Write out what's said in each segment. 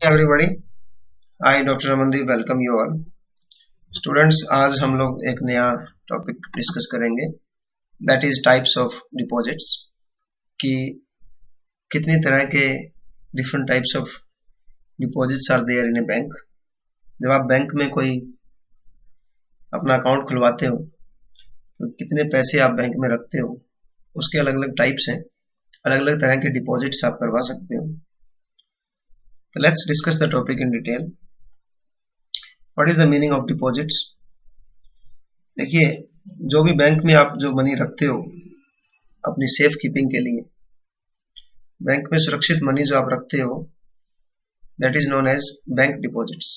Everybody, I doctor Amandeep welcome you all students. आज हम लोग एक नया टॉपिक डिस्कस करेंगे, that is types of deposits. कि कितनी तरह के different types of deposits are there in a bank. जब आप बैंक में कोई अपना अकाउंट खुलवाते हो तो कितने पैसे आप बैंक में रखते हो, उसके अलग अलग टाइप्स हैं, अलग अलग तरह के डिपॉजिट्स आप करवा सकते हो। So let's discuss the topic in detail. What is the meaning of deposits? देखिए, जो भी बैंक में आप जो मनी रखते हो अपनी सेफ कीपिंग के लिए, बैंक में सुरक्षित मनी जो आप रखते हो, that is known as bank deposits.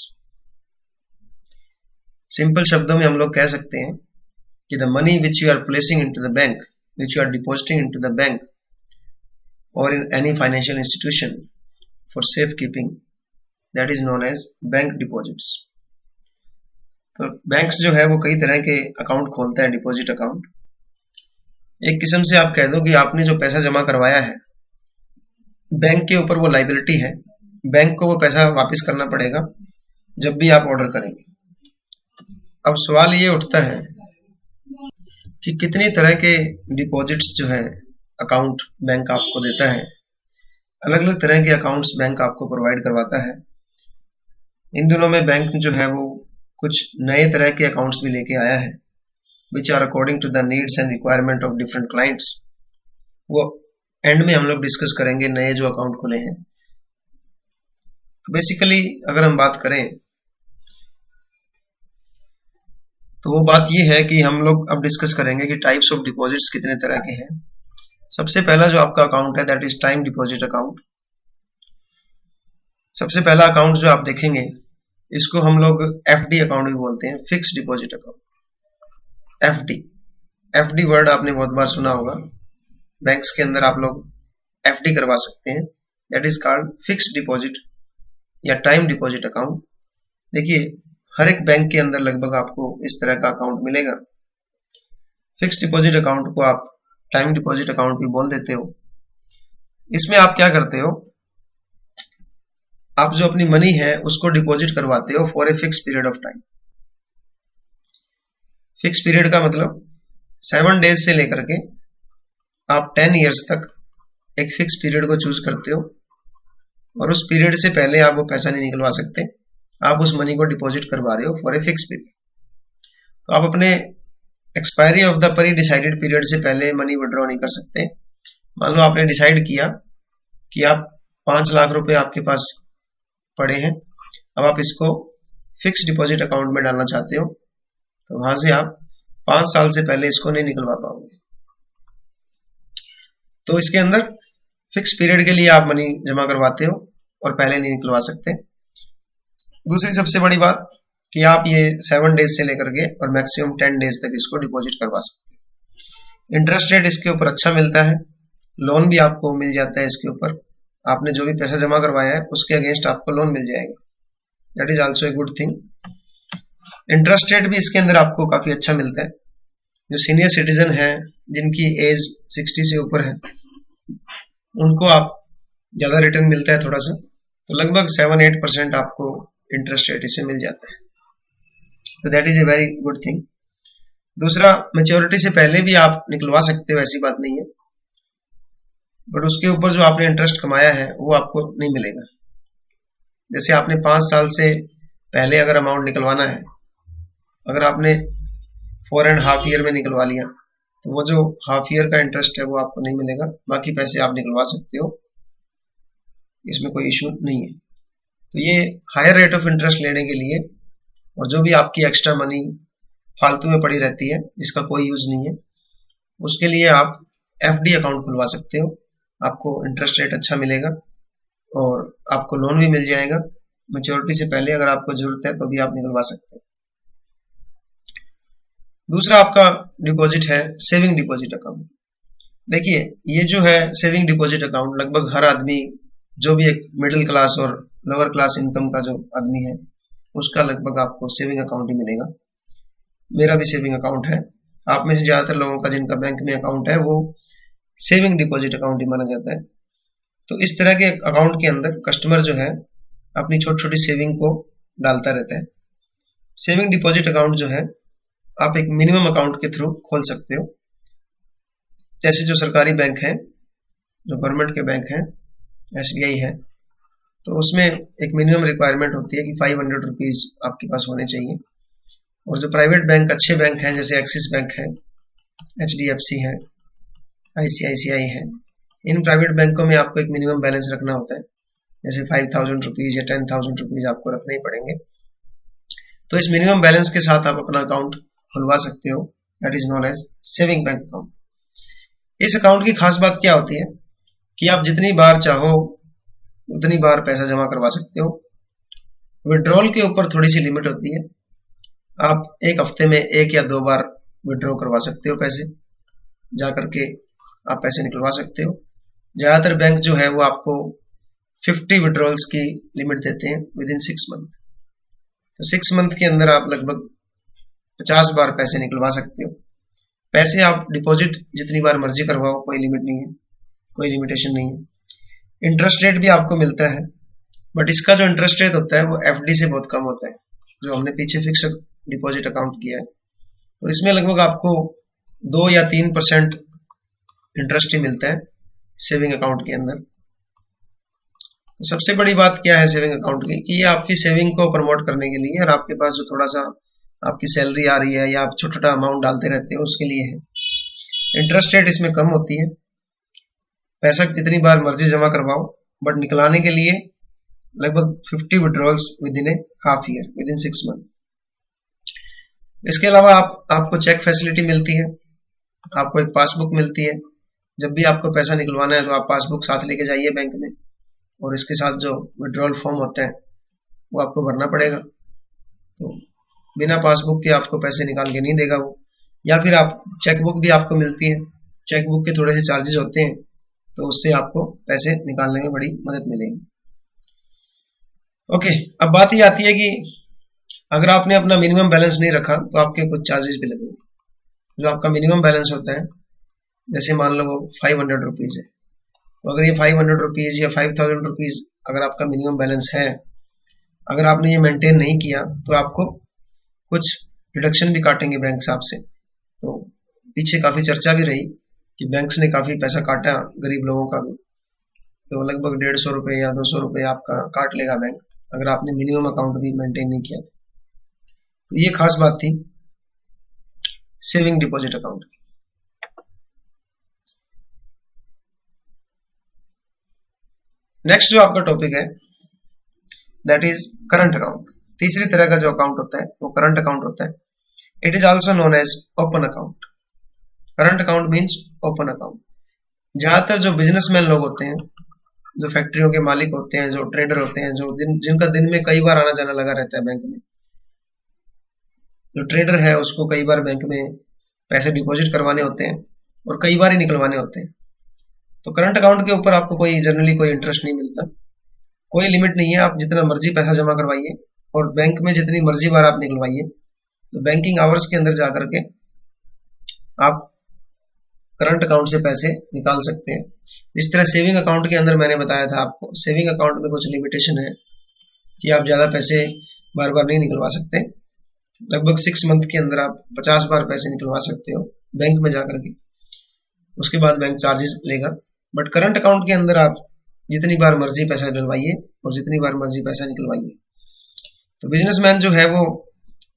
Simple शब्दों में हम लोग कह सकते हैं कि the money which you are placing into the bank, which you are depositing into the bank or in any financial institution for safe keeping, that is known as bank deposits. तो banks जो है वो कई तरह के account खोलता है, deposit account. एक किस्म से आप कह दो कि आपने जो पैसा जमा करवाया है बैंक के ऊपर, वो लाइबिलिटी है, बैंक को वो पैसा वापस करना पड़ेगा जब भी आप ऑर्डर करेंगे। अब सवाल ये उठता है कि कितनी तरह के डिपॉजिट्स जो है अकाउंट बैंक आपको देता है। अलग अलग तरह के अकाउंट्स बैंक आपको प्रोवाइड करवाता है। इन दिनों में बैंक जो है वो कुछ नए तरह के अकाउंट्स भी लेके आया है, which are according to the needs and requirement of different clients. वो एंड में हम लोग डिस्कस करेंगे नए जो अकाउंट खुले हैं। बेसिकली अगर हम बात करें तो वो बात ये है कि हम लोग अब डिस्कस करेंगे कि टाइप्स ऑफ डिपॉजिट्स कितने तरह के हैं। सबसे पहला जो आपका अकाउंट है that is time deposit account. सबसे पहला अकाउंट जो आप देखेंगे इसको हम लोग एफडी अकाउंट भी बोलते हैं, fix deposit account. FD word आपने बहुत बार सुना होगा। बैंक्स के अंदर आप लोग एफडी करवा सकते हैं, that is called fix deposit या टाइम डिपॉजिट अकाउंट। देखिए, हर एक बैंक के अंदर लगभग आपको इस तरह का अकाउंट मिलेगा। फिक्स डिपॉजिट अकाउंट को आप टाइम डिपॉजिट अकाउंट भी बोल देते हो। इसमें आप क्या करते हो, आप जो अपनी मनी है उसको डिपॉजिट करवाते हो for a fix period of time. Fix period का मतलब 7 डेज से लेकर के आप 10 ईयर्स तक एक फिक्स पीरियड को चूज करते हो, और उस पीरियड से पहले आप वो पैसा नहीं निकलवा सकते। आप उस मनी को डिपॉजिट करवा रहे हो फॉर ए फिक्स पीरियड। तो आप अपने expiry of the pre decided period से पहले मनी विड्रॉ नहीं कर सकते। मान लो आपने डिसाइड किया कि आप 5 लाख रुपए आपके पास पड़े हैं, अब आप इसको फिक्स डिपॉजिट अकाउंट में डालना चाहते हो, तो वहां से आप 5 साल से पहले इसको नहीं निकलवा पाओगे। तो इसके अंदर फिक्स पीरियड के लिए आप मनी जमा करवाते हो और पहले नहीं निकलवा सकते। दूसरी सबसे बड़ी बात कि आप ये 7 डेज से लेकर के और मैक्सिमम 10 डेज तक इसको डिपॉजिट करवा सकते हैं। इंटरेस्ट रेट इसके ऊपर अच्छा मिलता है, लोन भी आपको मिल जाता है इसके ऊपर। आपने जो भी पैसा जमा करवाया है उसके अगेंस्ट आपको लोन मिल जाएगा, that is also a good thing. Interest rate भी इसके अंदर आपको काफी अच्छा मिलता है। जो सीनियर सिटीजन है जिनकी एज 60 से ऊपर है उनको आप ज्यादा रिटर्न मिलता है थोड़ा सा, तो लगभग 7-8% आपको इंटरेस्ट रेट इससे मिल जाता है, तो that is a very good thing. दूसरा, मैच्योरिटी से पहले भी आप निकलवा सकते हो, ऐसी बात नहीं है, बट उसके ऊपर जो आपने इंटरेस्ट कमाया है वो आपको नहीं मिलेगा। जैसे आपने 5 साल से पहले अगर अमाउंट निकलवाना है, अगर आपने 4.5 ईयर में निकलवा लिया तो वो जो हाफ ईयर का इंटरेस्ट है वो आपको नहीं मिलेगा, बाकी पैसे आप निकलवा सकते हो, इसमें कोई इशू नहीं है। तो ये हायर रेट ऑफ इंटरेस्ट लेने के लिए, और जो भी आपकी एक्स्ट्रा मनी फालतू में पड़ी रहती है जिसका कोई यूज नहीं है, उसके लिए आप एफडी अकाउंट खुलवा सकते हो। आपको इंटरेस्ट रेट अच्छा मिलेगा और आपको लोन भी मिल जाएगा। मैच्योरिटी से पहले अगर आपको जरूरत है तो भी आप निकलवा सकते हो। दूसरा आपका डिपॉजिट है सेविंग डिपॉजिट अकाउंट। देखिए, ये जो है सेविंग डिपॉजिट अकाउंट, लगभग हर आदमी, जो भी एक मिडिल क्लास और लोअर क्लास इनकम का जो आदमी है उसका लगभग आपको सेविंग अकाउंट ही मिलेगा। मेरा भी सेविंग अकाउंट है। आप में से ज्यादातर लोगों का जिनका बैंक में अकाउंट है वो सेविंग डिपॉजिट अकाउंट ही माना जाता है। तो इस तरह के अकाउंट के अंदर कस्टमर जो है अपनी छोटी छोटी सेविंग को डालता रहता है। सेविंग डिपॉजिट अकाउंट जो है आप एक मिनिमम अकाउंट के थ्रू खोल सकते हो। जैसे जो सरकारी बैंक है, जो गवर्नमेंट के बैंक हैं, SBI है, तो उसमें एक मिनिमम रिक्वायरमेंट होती है कि 500 रुपीज आपके पास होने चाहिए। और जो प्राइवेट बैंक, अच्छे बैंक हैं, जैसे एक्सिस बैंक है, HDFC है, ICICI है, इन प्राइवेट बैंकों में आपको एक मिनिमम बैलेंस रखना होता है। जैसे 5000 रुपीज या 10,000 रुपीज आपको रखने ही पड़ेंगे। तो इस मिनिमम बैलेंस के साथ आप अपना अकाउंट खुलवा सकते हो, that is known as saving bank account. इस अकाउंट की खास बात क्या होती है कि आप जितनी बार चाहो उतनी बार पैसा जमा करवा सकते हो। विड्रॉल के ऊपर थोड़ी सी लिमिट होती है, आप एक हफ्ते में 1 या 2 बार विड्रॉ करवा सकते हो पैसे, जा करके आप पैसे निकलवा सकते हो। ज्यादातर बैंक जो है वो आपको 50 विड्रॉल्स की लिमिट देते हैं विद इन 6 मंथ। तो 6 मंथ के अंदर आप लगभग 50 बार पैसे निकलवा सकते हो। पैसे आप डिपॉजिट जितनी बार मर्जी करवाओ, कोई लिमिट नहीं है, कोई लिमिटेशन नहीं है। इंटरेस्ट रेट भी आपको मिलता है, बट इसका जो इंटरेस्ट रेट होता है वो FD से बहुत कम होता है, जो हमने पीछे फिक्स डिपॉजिट अकाउंट किया है। तो इसमें लगभग आपको 2 या 3% इंटरेस्ट ही मिलता है सेविंग अकाउंट के अंदर। सबसे बड़ी बात क्या है सेविंग अकाउंट की, कि ये आपकी सेविंग को प्रमोट करने के लिए, और आपके पास जो थोड़ा सा आपकी सैलरी आ रही है या आप छोटा छोटा अमाउंट डालते रहते हो उसके लिए है। इंटरेस्ट रेट इसमें कम होती है, पैसा जितनी बार मर्जी जमा करवाओ, बट निकलाने के लिए लगभग 50 withdrawals with in A half year, with in 6 month. इसके अलावा आपको चेक फैसिलिटी मिलती है, आपको एक पासबुक मिलती है। जब भी आपको पैसा निकलवाना है तो आप पासबुक साथ लेके जाइए बैंक में, और इसके साथ जो विड्रॉल फॉर्म होता है वो आपको भरना पड़ेगा। तो बिना पासबुक के आपको पैसे निकाल के नहीं देगा वो। या फिर आप चेकबुक भी आपको मिलती है, चेकबुक के थोड़े से चार्जेस होते हैं, तो उससे आपको पैसे निकालने में बड़ी मदद मिलेगी। ओके, अब बात ये आती है कि अगर आपने अपना मिनिमम बैलेंस नहीं रखा तो आपके कुछ चार्जेस भी लगेंगे। जो आपका मिनिमम बैलेंस होता है, जैसे मान लो वो 500 रुपीज है, तो अगर ये 500 रुपीज या 5000 रुपीज अगर आपका मिनिमम बैलेंस है, अगर आपने ये मेंटेन नहीं किया तो आपको कुछ डिडक्शन भी काटेंगे बैंक से आपसे। तो पीछे काफी चर्चा भी रही कि बैंक्स ने काफी पैसा काटा गरीब लोगों का भी, तो लगभग 150 रुपए या 200 रुपए आपका काट लेगा बैंक, अगर आपने मिनिमम अकाउंट भी मेंटेन नहीं किया। तो ये खास बात थी सेविंग डिपॉजिट अकाउंट की। नेक्स्ट जो आपका टॉपिक है दैट इज करंट अकाउंट। तीसरी तरह का जो अकाउंट होता है वो करंट अकाउंट होता है। It is also known as open account. Current account means open account. ज्यादातर जो बिजनेसमैन लोग होते हैं, जो फैक्ट्रियों के मालिक होते हैं, जो ट्रेडर होते हैं, जो जिनका दिन में कई बार आना जाना लगा रहता है बैंक में, जो ट्रेडर है उसको कई बार बैंक में पैसे डिपॉजिट करवाने होते हैं और कई बार ही निकलवाने होते हैं। तो करंट अकाउंट के ऊपर आपको जनरली कोई इंटरेस्ट नहीं मिलता, कोई लिमिट नहीं है, आप जितना मर्जी पैसा जमा करवाइए और बैंक में जितनी मर्जी बार आप निकलवाइए। तो बैंकिंग आवर्स के अंदर जाकर के आप करंट अकाउंट से पैसे निकाल सकते हैं। इस तरह सेविंग अकाउंट के अंदर मैंने बताया था आपको, सेविंग अकाउंट में कुछ लिमिटेशन है कि आप ज्यादा पैसे बार बार नहीं निकलवा सकते। लगभग 6 मंथ के अंदर आप 50 बार पैसे निकलवा सकते हो बैंक में जाकर के, उसके बाद बैंक चार्जेस लेगा। बट करंट अकाउंट के अंदर आप जितनी बार मर्जी पैसा डलवाइए और जितनी बार मर्जी पैसा निकलवाइए। तो बिजनेसमैन जो है वो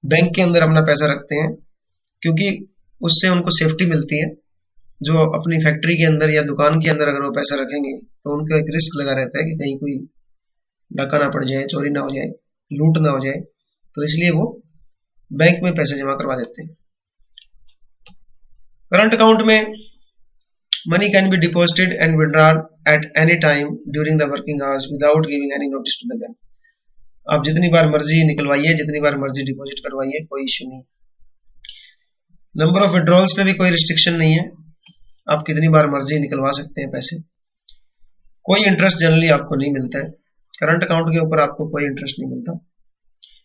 बैंक के अंदर अपना पैसा रखते हैं, क्योंकि उससे उनको सेफ्टी मिलती है। जो अपनी फैक्ट्री के अंदर या दुकान के अंदर अगर वो पैसा रखेंगे तो उनको एक रिस्क लगा रहता है कि कहीं कोई डाका ना पड़ जाए, चोरी ना हो जाए, लूट ना हो जाए, तो इसलिए वो बैंक में पैसे जमा करवा देते हैं। करंट अकाउंट में money can be deposited and withdrawn at any time during the working hours without giving any notice to the bank। आप जितनी बार मर्जी निकलवाइए, जितनी बार मर्जी डिपॉजिट करवाइए, कोई इश्यू नहीं। नंबर ऑफ विड्रॉल्स पे भी कोई रिस्ट्रिक्शन नहीं है, आप कितनी बार मर्जी निकलवा सकते हैं पैसे। कोई इंटरेस्ट जनरली आपको नहीं मिलता है करंट अकाउंट के ऊपर, आपको कोई इंटरेस्ट नहीं मिलता।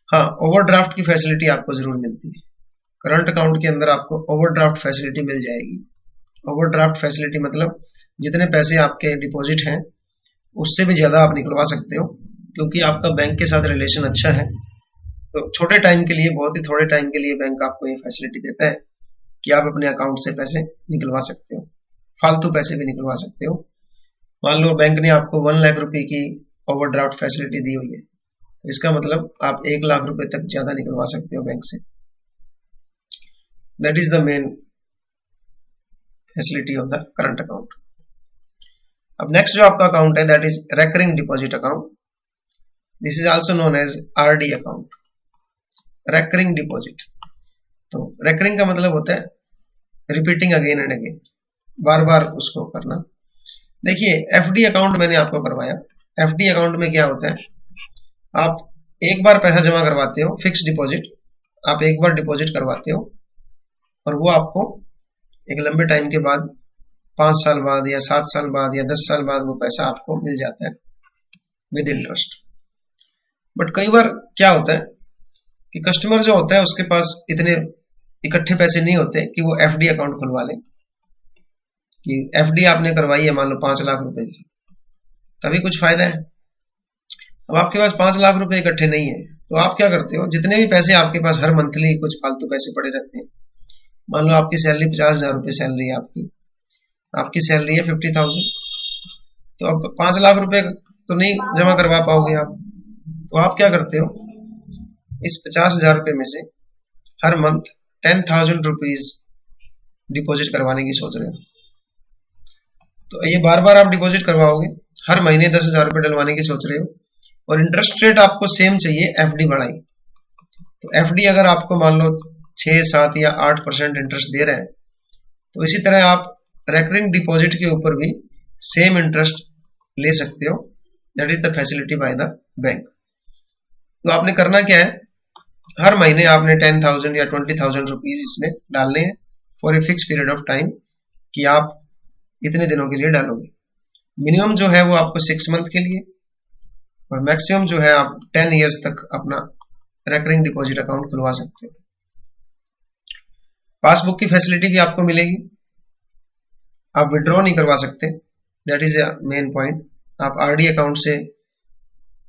हाँ, ओवरड्राफ्ट की फैसिलिटी आपको जरूर मिलती है। करंट अकाउंट के अंदर आपको ओवरड्राफ्ट फैसिलिटी मिल जाएगी। ओवरड्राफ्ट फैसिलिटी मतलब जितने पैसे आपके डिपॉजिट हैं उससे भी ज्यादा आप निकलवा सकते हो क्योंकि आपका बैंक के साथ रिलेशन अच्छा है, तो छोटे टाइम के लिए, बहुत ही थोड़े टाइम के लिए बैंक आपको ये फैसिलिटी देता है कि आप अपने अकाउंट से पैसे निकलवा सकते हो, फालतू पैसे भी निकलवा सकते हो। मान लो बैंक ने आपको 1 लाख रुपए की ओवरड्राफ्ट फैसिलिटी दी हुई है, तो इसका मतलब आप 1 लाख रुपए तक ज्यादा निकलवा सकते हो बैंक से। That is the main facility of the current account. अब नेक्स्ट जो आपका अकाउंट है that is recurring deposit account. This is also known as RD account, recurring deposit. तो रेकरिंग का मतलब होता है रिपीटिंग अगेन एंड अगेन, बार बार उसको करना। देखिए एफडी अकाउंट मैंने आपको करवाया। एफडी अकाउंट में क्या होता है, आप एक बार पैसा जमा करवाते हो, फिक्स डिपॉजिट, आप एक बार डिपॉजिट करवाते हो और वो आपको एक लंबे टाइम के बाद, 5 साल बाद या 7 साल बाद या 10 साल बाद वो पैसा आपको मिल जाता है विद इंटरेस्ट। बट कई बार क्या होता है कि कस्टमर जो होता है उसके पास इतने इकट्ठे पैसे नहीं होते कि वो एफडी अकाउंट खुलवा ले। कि एफडी आपने करवाई है मान लो 5 लाख रुपए की, तभी कुछ फायदा है। अब आपके पास 5 लाख रुपए इकट्ठे नहीं है, तो आप क्या करते हो, जितने भी पैसे आपके पास हर मंथली कुछ फालतू पैसे पड़े रहते हैं, मान लो आपकी सैलरी 50,000 रुपए सैलरी है, आपकी सैलरी है 50,000, तो अब 5 लाख रुपए तो नहीं जमा करवा पाओगे आप, तो आप क्या करते हो, इस 50,000 रुपए में से हर मंथ 10,000 रुपीज डिपॉजिट करवाने की सोच रहे हो। तो ये बार बार आप डिपॉजिट करवाओगे, हर महीने 10,000 रुपए डलवाने की सोच रहे हो, और इंटरेस्ट रेट आपको सेम चाहिए एफडी बढ़ाई। तो एफडी अगर आपको मान लो 6, 7 या 8% इंटरेस्ट दे रहा है, तो इसी तरह आप रेकरिंग डिपॉजिट के ऊपर भी सेम इंटरेस्ट ले सकते हो। That is the facility by the bank. तो आपने करना क्या है, हर महीने आपने 10,000 या 20,000 रुपीज इसमें डालने हैं for a fix period of time, कि आप इतने दिनों के लिए डालोगे। मिनिमम जो है वो आपको 6 मंथ के लिए, और मैक्सिमम जो है आप 10 इयर्स तक अपना रेकरिंग डिपॉजिट अकाउंट खुलवा सकते हो। पासबुक की फैसिलिटी भी आपको मिलेगी, आप विड्रॉ नहीं करवा सकते, that is a main point. आप आरडी अकाउंट से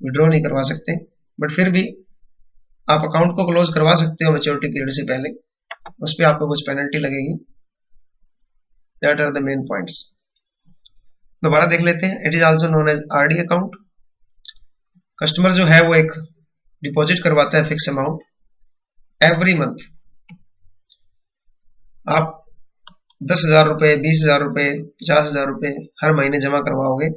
विड्रॉ नहीं करवा सकते, बट फिर भी आप अकाउंट को क्लोज करवा सकते हो मैच्योरिटी पीरियड से पहले, उस पर आपको कुछ पेनल्टी लगेगी। That are the main points. दोबारा देख लेते हैं। It is also known as RD account. Customer जो है वो एक डिपॉजिट करवाता है फिक्स अमाउंट एवरी मंथ। आप 10,000 रुपए, 20,000 रुपए, 50,000 रुपए हर महीने जमा करवाओगे।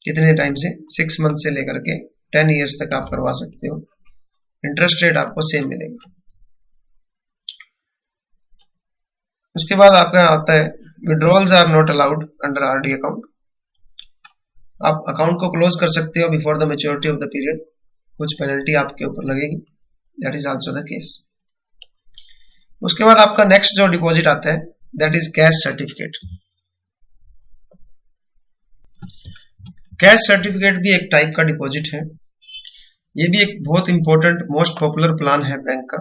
कितने टाइम से, 6 मंथ से लेकर के 10 इयर्स तक आप करवा सकते हो। इंटरेस्ट रेट आपको सेम मिलेगा। उसके बाद आपका आता है withdrawals are not allowed under RD account. आप अकाउंट को क्लोज कर सकते हो before the maturity of the period, कुछ पेनल्टी आपके ऊपर लगेगी। That is also the case. उसके बाद आपका नेक्स्ट जो डिपॉजिट आता है that is cash certificate. Cash certificate भी एक टाइप का डिपॉजिट है। ये भी एक बहुत इंपॉर्टेंट, मोस्ट पॉपुलर प्लान है बैंक का।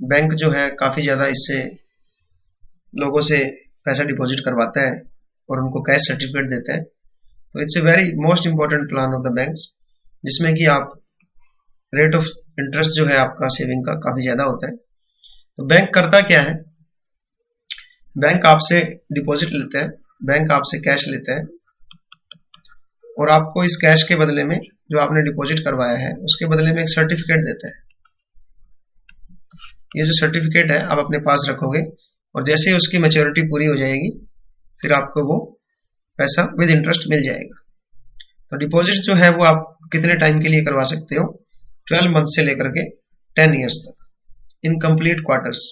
बैंक जो है काफी ज्यादा इससे लोगों से पैसा डिपॉजिट करवाता है और उनको कैश सर्टिफिकेट देता है। तो it's a very most important plan of the banks, जिसमें कि आप रेट ऑफ इंटरेस्ट जो है आपका सेविंग का काफी ज्यादा होता है। तो बैंक करता क्या है, बैंक आपसे डिपॉजिट लेता है, बैंक आपसे कैश लेता है, और आपको इस कैश के बदले में, जो आपने डिपॉजिट करवाया है उसके बदले में एक सर्टिफिकेट देता है। ये जो सर्टिफिकेट है आप अपने पास रखोगे, और जैसे ही उसकी मैच्योरिटी पूरी हो जाएगी फिर आपको वो पैसा विद इंटरेस्ट मिल जाएगा। तो डिपॉजिट जो है वो आप कितने टाइम के लिए करवा सकते हो, 12 मंथ से लेकर के 10 इयर्स तक इन कंप्लीट क्वार्टर्स।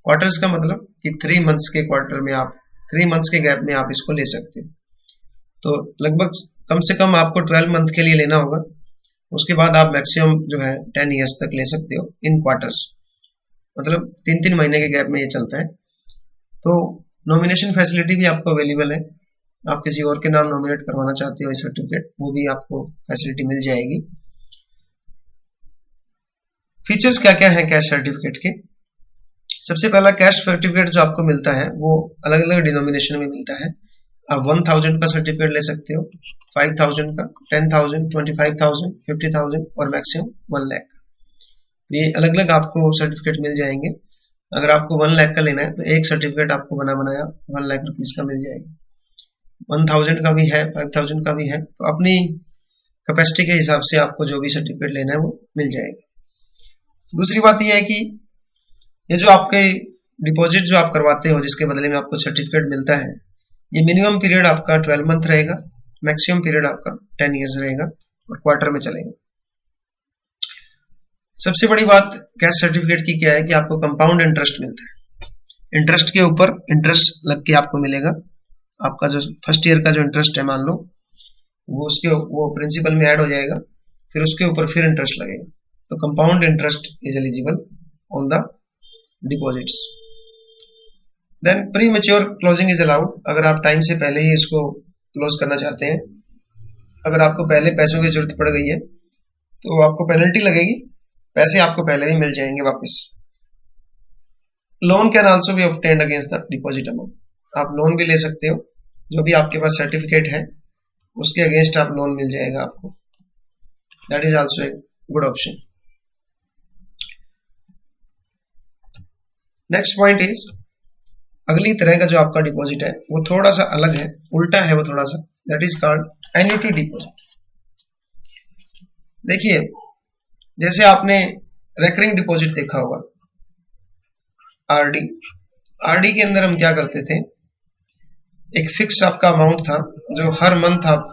क्वार्टर्स का मतलब कि 3 मंथ्स के क्वार्टर में आप 3 मंथ्स के गैप में आप इसको ले सकते हो। तो लगभग कम से कम आपको 12 मंथ के लिए लेना होगा। उसके बाद आप मैक्सिमम जो है 10 इयर्स तक ले सकते हो इन क्वार्टर्स, मतलब 3-3 महीने के गैप में ये चलता है। तो नॉमिनेशन फैसिलिटी भी आपको अवेलेबल है। आप किसी और के नाम नॉमिनेट करवाना चाहते हो ये सर्टिफिकेट, वो भी आपको फैसिलिटी मिल जाएगी। फीचर्स क्या क्या है कैश सर्टिफिकेट के। सबसे पहला, कैश सर्टिफिकेट जो आपको मिलता है वो अलग अलग डिनोमिनेशन में मिलता है। आप 1000 का सर्टिफिकेट ले सकते हो, 5000 का, 10,000, 25,000, 50,000 और मैक्सिमम 1 लाख। ये अलग अलग आपको सर्टिफिकेट मिल जाएंगे। अगर आपको 1 लाख का लेना है तो एक सर्टिफिकेट आपको बना बनाया 1 लाख रुपीज का मिल जाएगा। 1000 का भी है, 5000 का भी है, तो अपनी कैपेसिटी के हिसाब से आपको जो भी सर्टिफिकेट लेना है वो मिल जाएगा। दूसरी बात यह है कि ये जो आपके डिपॉजिट जो आप करवाते हो जिसके बदले में आपको सर्टिफिकेट मिलता है, ये मिनिमम पीरियड आपका 12 मंथ रहेगा, मैक्सिमम पीरियड आपका 10 ईयर्स रहेगा और क्वार्टर में चलेगा। सबसे बड़ी बात कैश सर्टिफिकेट की क्या है कि आपको कंपाउंड इंटरेस्ट मिलता है। इंटरेस्ट के ऊपर इंटरेस्ट लग के आपको मिलेगा। आपका जो फर्स्ट ईयर का जो इंटरेस्ट है मान लो वो प्रिंसिपल में ऐड हो जाएगा, फिर उसके ऊपर फिर इंटरेस्ट लगेगा। तो compound interest is eligible on the deposits. Then premature closing is allowed. अगर आप टाइम से पहले ही इसको क्लोज करना चाहते हैं, अगर आपको पहले पैसों की जरूरत पड़ गई है तो आपको पेनल्टी लगेगी, पैसे आपको पहले ही मिल जाएंगे वापस। Loan can also be obtained against the deposit amount. आप लोन भी ले सकते हो, जो भी आपके पास सर्टिफिकेट है उसके अगेंस्ट आप लोन मिल जाएगा आपको। That is also a good option. Next point is, अगली तरह का जो आपका डिपॉजिट है वो थोड़ा सा अलग है, उल्टा है वो थोड़ा सा। That is called annuity deposit. देखिए, जैसे आपने रेकरिंग डिपॉजिट देखा होगा, आरडी। आरडी के अंदर हम क्या करते थे, एक फिक्स आपका अमाउंट था जो हर मंथ आप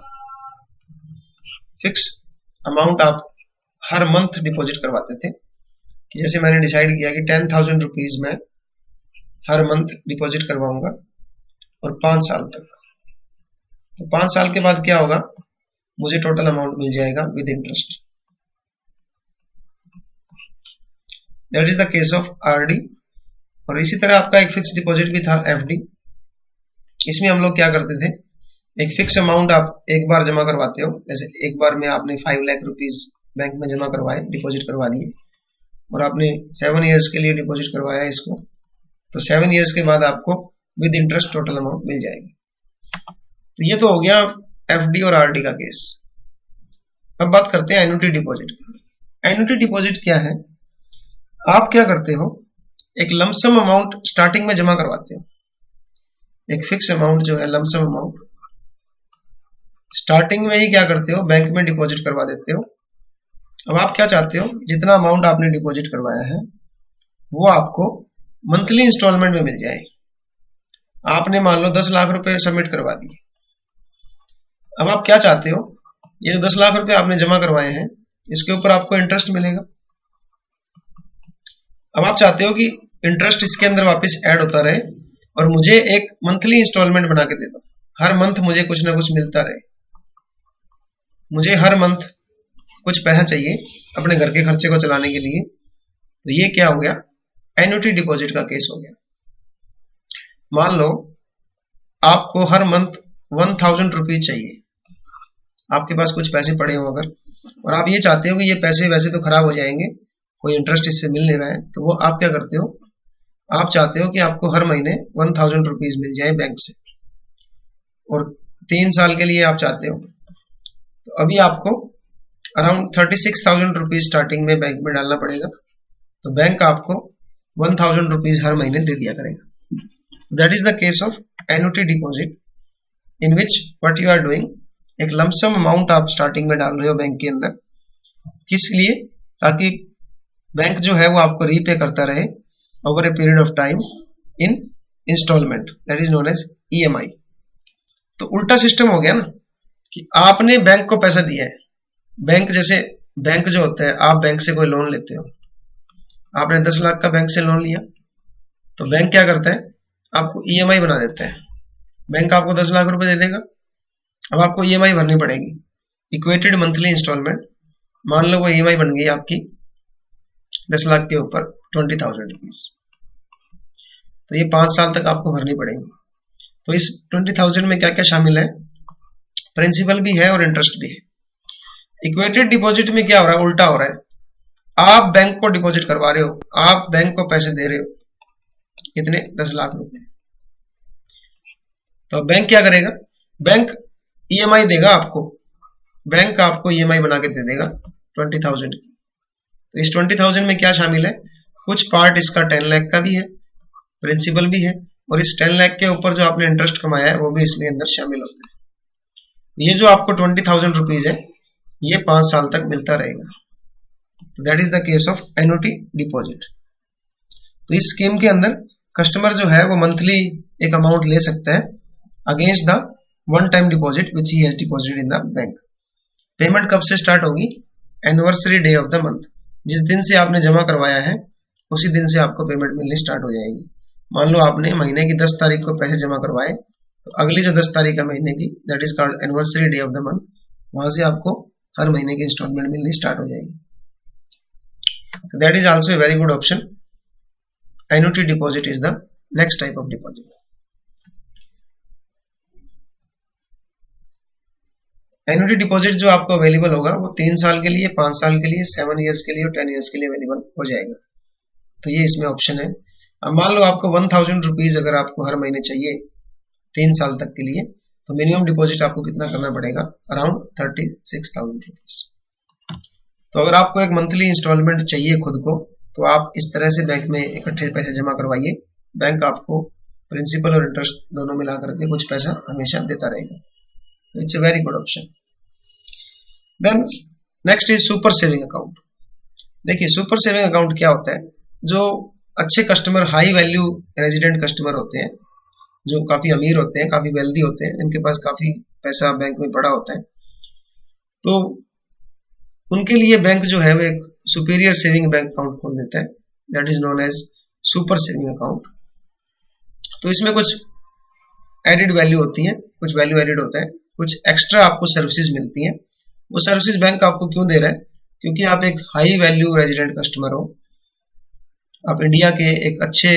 फिक्स अमाउंट आप हर मंथ डिपॉजिट करवाते थे। कि जैसे मैंने डिसाइड किया कि 10,000 रुपीज में हर मंथ डिपॉजिट करवाऊंगा और 5 साल तक। तो 5 साल के बाद क्या होगा, मुझे टोटल अमाउंट मिल जाएगा with interest. That is the case of RD. और इसी तरह आपका एक फिक्स डिपॉजिट भी था एफडी। इसमें हम लोग क्या करते थे, एक फिक्स अमाउंट आप एक बार जमा करवाते हो। जैसे एक बार में आपने 5 लाख रुपीज बैंक में जमा करवाए, डिपॉजिट करवा दिए, और आपने 7 ईयर्स के लिए डिपॉजिट करवाया इसको, तो 7 ईयर्स के बाद आपको विद इंटरेस्ट टोटल अमाउंट मिल जाएगी। तो ये तो हो गया एफडी और आरडी का केस। अब बात करते हैं एन्युटी डिपॉजिट। एन्युटी डिपॉजिट क्या है, आप क्या करते हो, एक लमसम अमाउंट स्टार्टिंग में जमा करवाते हो। एक फिक्स अमाउंट जो है लमसम अमाउंट स्टार्टिंग में ही क्या करते हो, बैंक में डिपॉजिट करवा देते हो। अब आप क्या चाहते हो, जितना अमाउंट आपने डिपॉजिट करवाया है वो आपको मंथली इंस्टॉलमेंट में मिल जाए। आपने मान लो 10 लाख रुपए सबमिट करवा दिए। अब आप क्या चाहते हो, ये 10 लाख रुपए आपने जमा करवाए हैं इसके ऊपर आपको इंटरेस्ट मिलेगा। अब आप चाहते हो कि इंटरेस्ट इसके अंदर वापस ऐड होता रहे और मुझे एक मंथली इंस्टॉलमेंट बना के दे दो, हर मंथ मुझे कुछ ना कुछ मिलता रहे। मुझे हर मंथ कुछ पैसा चाहिए अपने घर के खर्चे को चलाने के लिए। तो ये क्या हो गया, एन्युटी डिपॉजिट का केस हो गया। मान लो आपको हर मंथ 1000 रुपीज चाहिए, आपके पास कुछ पैसे पड़े हो अगर, और आप ये चाहते हो कि ये पैसे वैसे तो खराब हो जाएंगे, कोई इंटरेस्ट इस पे मिल नहीं रहा है, तो वो आप क्या करते हो, आप चाहते हो कि आपको हर महीने 1000 रुपीज मिल जाए बैंक से, और 3 साल के लिए आप चाहते हो। तो अभी आपको अराउंड 36,000 रुपीज स्टार्टिंग में बैंक में डालना पड़ेगा। तो बैंक आपको 1000 रुपीज हर महीने दे दिया करेगा। That is the case of annuity deposit, in which what you are doing, एक लमसम अमाउंट आप स्टार्टिंग में डाल रहे हो बैंक के अंदर। किस लिए, ताकि बैंक जो है वो आपको रीपे करता रहे over a period of time in instalment, that is known as EMI. तो उल्टा सिस्टम हो गया ना, कि आपने बैंक को पैसा दिया है। बैंक जैसे बैंक जो होता है, आप बैंक से कोई लोन लेते हो, आपने 10 लाख का बैंक से लोन लिया, तो बैंक क्या करता है, आपको ईएमआई बना देता है। बैंक आपको 10 लाख रुपए दे देगा, अब आपको ईएमआई भरनी पड़ेगी, इक्वेटेड मंथली इंस्टॉलमेंट। मान लो वो ईएमआई बन गई आपकी 10 लाख के ऊपर 20,000 रुपीज, तो ये 5 साल तक आपको भरनी पड़ेगी। तो इस 20,000 में क्या क्या शामिल है, प्रिंसिपल भी है और इंटरेस्ट भी है। इक्वेटेड डिपॉजिट में क्या हो रहा है, उल्टा हो रहा है। आप बैंक को डिपॉजिट करवा रहे हो, आप बैंक को पैसे दे रहे हो, कितने, 10 लाख रुपए। तो बैंक क्या करेगा, बैंक ईएमआई देगा आपको, बैंक आपको ईएमआई बना के दे देगा 20,000 की। तो इस 20,000 में क्या शामिल है, कुछ पार्ट इसका 10 लाख का भी है, प्रिंसिपल भी है, और इस 10 लाख के ऊपर जो आपने इंटरेस्ट कमाया है वो भी इसमें अंदर शामिल होता है। ये जो आपको 20,000 रुपीज है ये 5 साल तक मिलता रहेगा। तो that is the case of annuity deposit. तो इस स्कीम के अंदर कस्टमर जो है वो मंथली एक अमाउंट ले सकता है against the one time deposit which he has deposited in the bank. Payment कब से स्टार्ट होगी, anniversary day of the month, जिस दिन से आपने जमा करवाया है उसी दिन से आपको पेमेंट मिलनी स्टार्ट हो जाएगी। मान लो आपने महीने की 10 तारीख को पैसे जमा करवाए, तो अगली जो 10 तारीख है महीने की, that is called anniversary day of the month, वहां से आपको हर महीने की इंस्टॉलमेंट मिलनी स्टार्ट हो जाएगी। That is also a very good option. Annuity deposit is the next type of deposit. Annuity deposit जो आपको अवेलेबल होगा वो 3 साल के लिए, 5 साल के लिए, 7 ईयर्स के लिए और 10 ईयर्स के लिए अवेलेबल हो जाएगा। तो ये इसमें ऑप्शन है। अब मान लो आपको 1,000 रुपीज अगर आपको हर महीने चाहिए 3 साल तक के लिए, तो मिनिमम डिपॉजिट आपको कितना करना पड़ेगा, अराउंड 36,000 रुपीज। तो अगर आपको एक मंथली इंस्टॉलमेंट चाहिए खुद को, तो आप इस तरह से बैंक में इकट्ठे पैसे जमा करवाइए, बैंक आपको प्रिंसिपल और इंटरेस्ट दोनों मिला करके कुछ पैसा हमेशा देता रहेगा। It's a very good option. Then next is super saving account. देखिए सुपर सेविंग अकाउंट क्या होता है, जो अच्छे customer, high value resident customer होते हैं, जो काफी अमीर होते हैं, काफी वेल्दी होते हैं, इनके पास काफी पैसा बैंक में पड़ा होता है, तो उनके लिए बैंक जो है वो एक सुपीरियर सेविंग बैंक अकाउंट खोल देता है, that is known as super saving account. तो इसमें कुछ एडिड वैल्यू होती है, कुछ वैल्यू एडिड होता है, कुछ एक्स्ट्रा आपको सर्विसेज मिलती हैं। वो सर्विसेज बैंक आपको क्यों दे रहा है, क्योंकि आप एक हाई वैल्यू रेजिडेंट कस्टमर हो, आप इंडिया के एक अच्छे,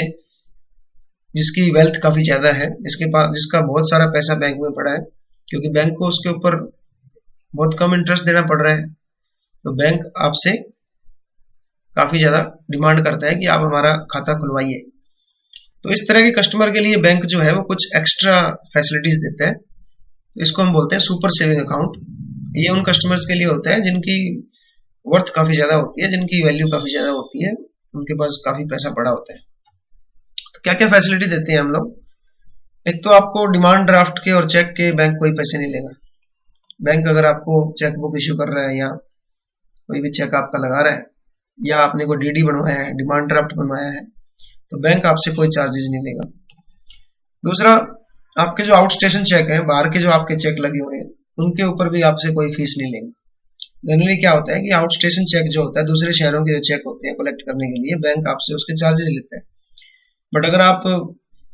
जिसकी वेल्थ काफी ज्यादा है, जिसका बहुत सारा पैसा बैंक में पड़ा है, क्योंकि बैंक को उसके ऊपर बहुत कम इंटरेस्ट देना पड़ रहा है, तो बैंक आपसे काफी ज्यादा डिमांड करता है कि आप हमारा खाता खुलवाइए। तो इस तरह के कस्टमर के लिए बैंक जो है वो कुछ एक्स्ट्रा फैसिलिटीज देता है, तो इसको हम बोलते हैं सुपर सेविंग अकाउंट। ये उन कस्टमर्स के लिए होता है जिनकी वर्थ काफी ज्यादा होती है, जिनकी वैल्यू काफी ज्यादा होती है, उनके पास काफी पैसा पड़ा होता है। तो क्या क्या फैसिलिटी देते हैं हम लोग, एक तो आपको डिमांड ड्राफ्ट के और चेक के बैंक कोई पैसे नहीं लेगा। बैंक अगर आपको चेक बुक इश्यू कर रहा है या कोई भी चेक आपका लगा रहा है, या आपने कोई डीडी बनवाया है, डिमांड ड्राफ्ट बनवाया है, तो बैंक आपसे कोई चार्जेस नहीं लेगा। दूसरा, आपके जो आउट स्टेशन चेक है, बाहर के जो आपके चेक लगे हुए हैं, उनके ऊपर भी आपसे कोई फीस नहीं लेंगे। जनरली क्या होता है कि आउट स्टेशन चेक जो होता है, दूसरे शहरों के जो चेक होते हैं कलेक्ट करने के लिए, बैंक आपसे उसके चार्जेस लेता है। बट अगर आप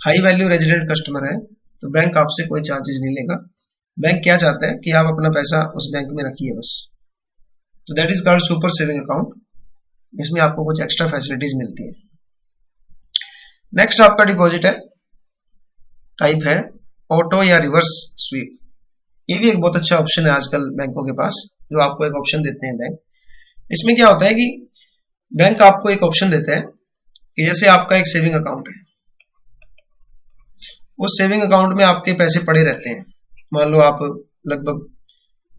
हाई वैल्यू रेजिडेंट कस्टमर है, तो बैंक आपसे कोई चार्जेस नहीं लेगा। बैंक क्या चाहता है कि आप अपना पैसा उस बैंक में रखिए बस। तो that is called super saving account. इसमें आपको कुछ एक्स्ट्रा फैसिलिटीज मिलती है। नेक्स्ट आपका डिपॉजिट है, टाइप है ऑटो या रिवर्स स्वीप। ये भी एक बहुत अच्छा ऑप्शन है आजकल बैंकों के पास, जो आपको एक ऑप्शन देते हैं बैंक। इसमें क्या होता है कि बैंक आपको एक ऑप्शन देता है कि जैसे आपका एक सेविंग अकाउंट है, उस सेविंग अकाउंट में आपके पैसे पड़े रहते हैं। मान लो आप लगभग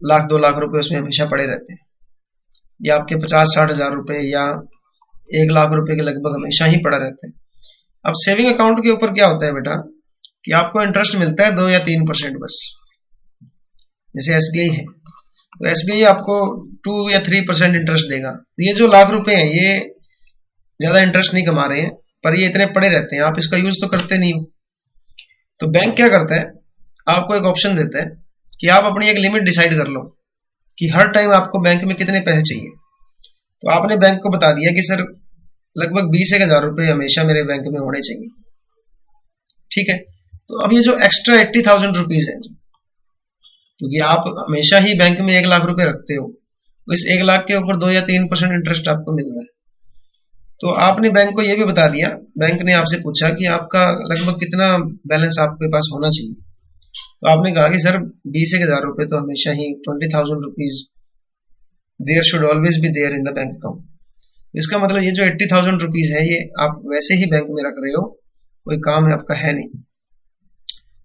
1,00,000 2 लाख रुपए उसमें हमेशा पड़े रहते हैं, या आपके 50-60 हजार रुपए या 1 लाख रुपए के लगभग हमेशा ही पड़ा रहता है। अब सेविंग अकाउंट के ऊपर क्या होता है बेटा, कि आपको इंटरेस्ट मिलता है 2 या 3% बस। जैसे एसबीआई है, तो एसबीआई आपको 2 या 3% इंटरेस्ट देगा। तो ये जो लाख रुपए हैं, ये ज्यादा इंटरेस्ट नहीं कमा रहे हैं, पर ये इतने पड़े रहते हैं, आप इसका यूज तो करते नहीं हो। तो बैंक क्या करता है, आपको एक ऑप्शन देता है कि आप अपनी एक लिमिट डिसाइड कर लो कि हर टाइम आपको बैंक में कितने पैसे चाहिए। तो आपने बैंक को बता दिया कि सर लगभग 20 हजार रुपए हमेशा मेरे बैंक में होने चाहिए, ठीक है। तो अब ये जो एक्स्ट्रा 80,000 रुपीज है, क्योंकि आप हमेशा ही बैंक में 1 लाख रुपए रखते हो, तो इस 1 लाख के ऊपर 2 या 3% इंटरेस्ट आपको मिल रहा है। तो आपने बैंक को यह भी बता दिया, बैंक ने आपसे पूछा कि आपका लगभग कितना बैलेंस आपके पास होना चाहिए। तो आपने कहा कि सर 20 हजार रुपए तो हमेशा ही 20,000 rupees there should always be there in the bank account. इसका मतलब ये जो 80,000 रुपीज है, ये आप वैसे ही बैंक में रख रहे हो, कोई काम है आपका है नहीं।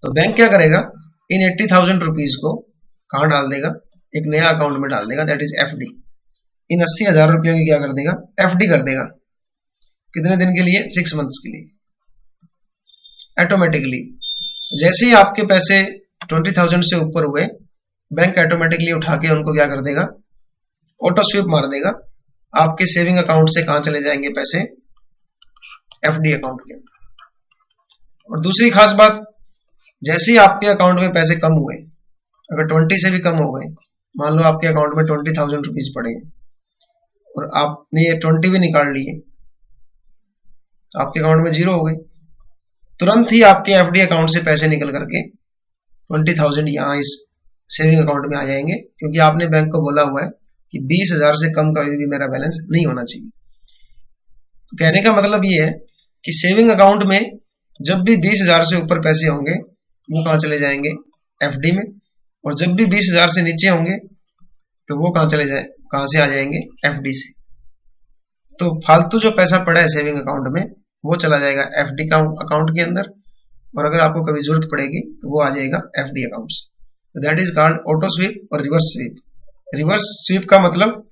तो बैंक क्या करेगा, इन 80,000 रुपीज को कहाँ डाल देगा, एक नया अकाउंट में डाल देगा, दैट इज एफडी। इन 80,000 रुपयों की क्या कर देगा, एफडी कर देगा। कितने दिन के लिए, 6 मंथ्स के लिए, ऑटोमेटिकली। जैसे ही आपके पैसे 20,000 से ऊपर हुए, बैंक ऑटोमेटिकली उठा के उनको क्या कर देगा, ऑटो स्वीप मार देगा। आपके सेविंग अकाउंट से कहां चले जाएंगे पैसे, एफडी अकाउंट के अंदर। और दूसरी खास बात, जैसे ही आपके अकाउंट में पैसे कम हुए, अगर 20 से भी कम हो गए, मान लो आपके अकाउंट में 20,000 रुपीज पड़े और आपने ये 20 भी निकाल लिए, तो आपके अकाउंट में 0 हो गई। तुरंत ही आपके एफडी अकाउंट से पैसे निकल करके 20,000 यहाँ इस सेविंग अकाउंट में आ जाएंगे, क्योंकि आपने बैंक को बोला हुआ है कि 20,000 से कम कभी भी मेरा बैलेंस नहीं होना चाहिए। तो कहने का मतलब ये है कि सेविंग अकाउंट में जब भी 20,000 से ऊपर पैसे होंगे, वो कहां चले जाएंगे, एफडी में। और जब भी 20,000 से नीचे होंगे, तो वो कहां से आ जाएंगे, एफडी से। तो फालतू जो पैसा पड़ा है सेविंग अकाउंट में, वो चला जाएगा एफडी का अकाउंट के अंदर, और अगर आपको कभी जरूरत पड़ेगी तो वो आ जाएगा एफडी अकाउंट से। That is called auto SVEEP और रिवर्स स्वीप। रिवर्स स्वीप का मतलब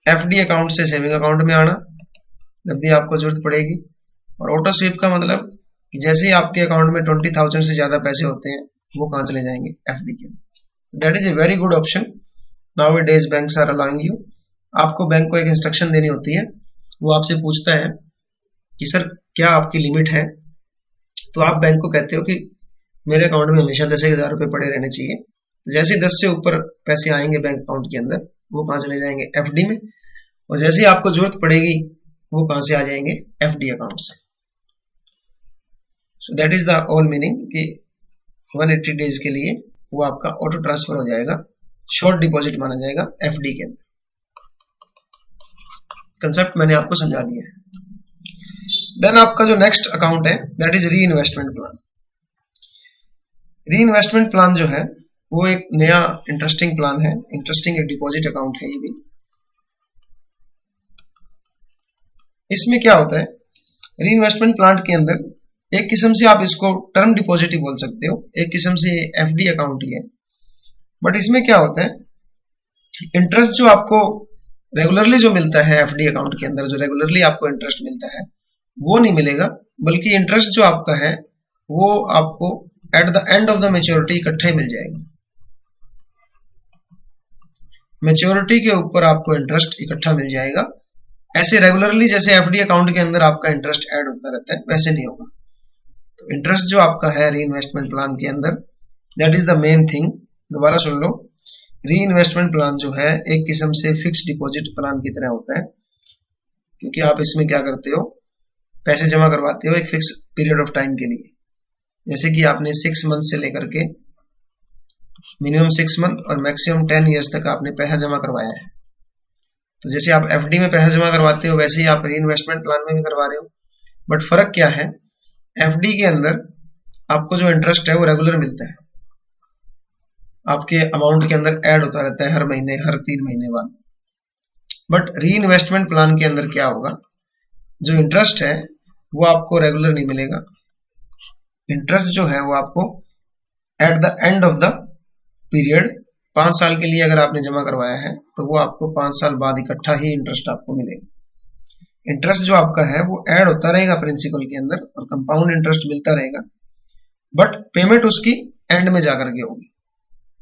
एफडी अकाउंट से सेविंग अकाउंट में आना जब भी आपको जरूरत पड़ेगी, और ऑटो स्वीप का मतलब कि जैसे ही आपके अकाउंट में 20,000 से ज्यादा पैसे होते हैं, वो कहां चले जाएंगे, एफडी के। That is a very good option. Nowadays banks are allowing you. आपको बैंक को एक इंस्ट्रक्शन देनी होती है, वो आपसे पूछता है कि सर क्या आपकी लिमिट है, तो आप बैंक को कहते हो कि मेरे अकाउंट में हमेशा 10,000 रुपए पड़े रहने चाहिए। जैसे 10 से ऊपर पैसे आएंगे बैंक अकाउंट के अंदर, वो कहां चले जाएंगे, एफडी में। और जैसे ही आपको जरूरत पड़ेगी, वो कहां से आ जाएंगे, एफडी अकाउंट से। So that is the all meaning कि 180 डेज के लिए वो आपका ऑटो ट्रांसफर हो जाएगा, शॉर्ट डिपॉजिट माना जाएगा एफडी के अंदर। कंसेप्ट मैंने आपको समझा दिया है। देन आपका जो नेक्स्ट अकाउंट है, दैट इज री इन्वेस्टमेंट प्लान। री इन्वेस्टमेंट प्लान जो है, वो एक नया इंटरेस्टिंग प्लान है, इंटरेस्टिंग एक डिपॉजिट अकाउंट है ये भी। इसमें क्या होता है, री इन्वेस्टमेंट प्लान के अंदर एक किस्म से आप इसको टर्म डिपॉजिट ही बोल सकते हो, एक किस्म से एफडी अकाउंट ही है। बट इसमें क्या होता है, इंटरेस्ट जो आपको रेगुलरली जो मिलता है एफडी अकाउंट के अंदर, जो रेगुलरली आपको इंटरेस्ट मिलता है, वो नहीं मिलेगा, बल्कि इंटरेस्ट जो आपका है वो आपको at the end of the maturity इकट्ठा ही मिल जाएगा। मैच्योरिटी के ऊपर आपको इंटरेस्ट इकट्ठा मिल जाएगा। ऐसे रेगुलरली जैसे एफडी अकाउंट के अंदर आपका इंटरेस्ट ऐड होता रहता है, वैसे नहीं होगा। तो इंटरेस्ट जो आपका है री इन्वेस्टमेंट प्लान के अंदर, that is the main thing. दोबारा सुन लो, री इन्वेस्टमेंट प्लान जो है एक किस्म से फिक्स डिपॉजिट प्लान की तरह होता है, क्योंकि आप इसमें क्या करते हो, पैसे जमा करवाते हो एक फिक्स पीरियड ऑफ टाइम के लिए। जैसे कि आपने 6 मंथ से लेकर के मिनिमम 6 मंथ और मैक्सिमम 10 ईयर्स तक आपने पैसा जमा करवाया है। तो जैसे आप एफडी में पैसा जमा करवाते हो, वैसे ही आप री इन्वेस्टमेंट प्लान में भी करवा रहे हो। बट फर्क क्या है, एफडी के अंदर आपको जो इंटरेस्ट है वो रेगुलर मिलता है, आपके अमाउंट के अंदर ऐड होता रहता है हर महीने, हर 3 महीने बाद। बट री इन्वेस्टमेंट प्लान के अंदर क्या होगा, जो इंटरेस्ट है वो आपको रेगुलर नहीं मिलेगा। इंटरेस्ट जो है वो आपको at the end of the period, 5 साल के लिए अगर आपने जमा करवाया है, तो वो आपको 5 साल बाद इकट्ठा ही इंटरेस्ट आपको मिलेगा। इंटरेस्ट जो आपका है वो ऐड होता रहेगा प्रिंसिपल के अंदर, और कंपाउंड इंटरेस्ट मिलता रहेगा, बट पेमेंट उसकी एंड में जाकर के होगी।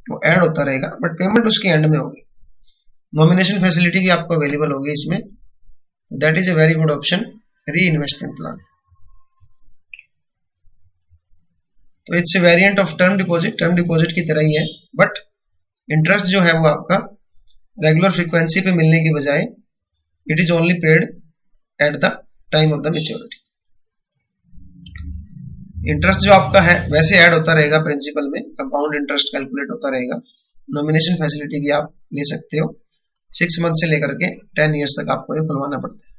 वो ऐड होता रहेगा बट पेमेंट उसकी एंड में होगी। नॉमिनेशन फैसिलिटी भी आपको अवेलेबल होगी इसमें। That is a very good option, री इन्वेस्टमेंट प्लान। तो it's a variant of term deposit, term deposit की तरह ही है, बट इंटरेस्ट जो है वो आपका रेगुलर फ्रीक्वेंसी पे मिलने की बजाय it is only paid at the time of the maturity. Interest जो आपका है वैसे ऐड होता रहेगा प्रिंसिपल में, कंपाउंड इंटरेस्ट कैलकुलेट होता रहेगा। नॉमिनेशन फैसिलिटी भी आप ले सकते हो, 6 मंथ से लेकर के 10 ईयर्स तक आपको ये खुलवाना पड़ता है।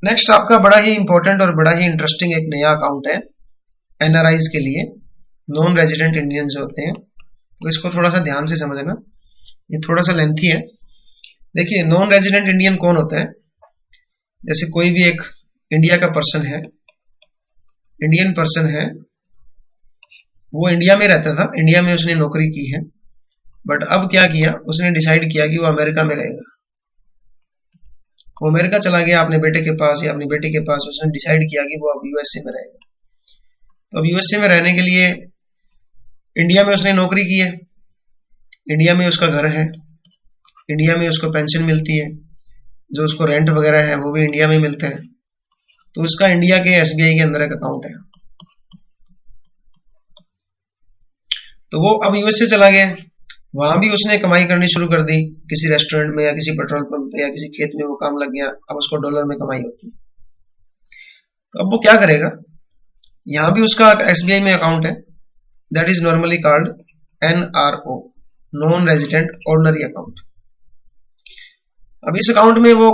नेक्स्ट आपका बड़ा ही इंपॉर्टेंट और बड़ा ही इंटरेस्टिंग एक नया अकाउंट है एनआरआईज के लिए, नॉन रेजिडेंट इंडियन जो होते हैं। तो इसको थोड़ा सा ध्यान से समझना, ये थोड़ा सा लेंथी है। देखिए, नॉन रेजिडेंट इंडियन कौन होता है, जैसे कोई भी एक इंडिया का पर्सन है, इंडियन पर्सन है, वो इंडिया में रहता था, इंडिया में उसने नौकरी की है, बट अब क्या किया, उसने डिसाइड किया कि वो अमेरिका में रहेगा। वो अमेरिका चला गया अपने बेटे के पास या अपनी बेटी के पास, उसने डिसाइड किया कि वो अब यूएसए में रहेगा। तो अब यूएसए में रहने के लिए इंडिया में उसने नौकरी की है, इंडिया में उसका घर है, इंडिया में उसको पेंशन मिलती है, जो उसको रेंट वगैरह है वो भी इंडिया में मिलता है। तो उसका इंडिया के एसबीआई के अंदर एक अकाउंट है। तो वो अब यूएसए चला गया, वहां भी उसने कमाई करनी शुरू कर दी, किसी रेस्टोरेंट में या किसी पेट्रोल पंप पे या किसी खेत में वो काम लग गया, अब उसको डॉलर में कमाई होती है। तो अब वो क्या करेगा, यहां भी उसका एसबीआई में अकाउंट है, that is normally called NRO, non resident ordinary account. अब इस अकाउंट में वो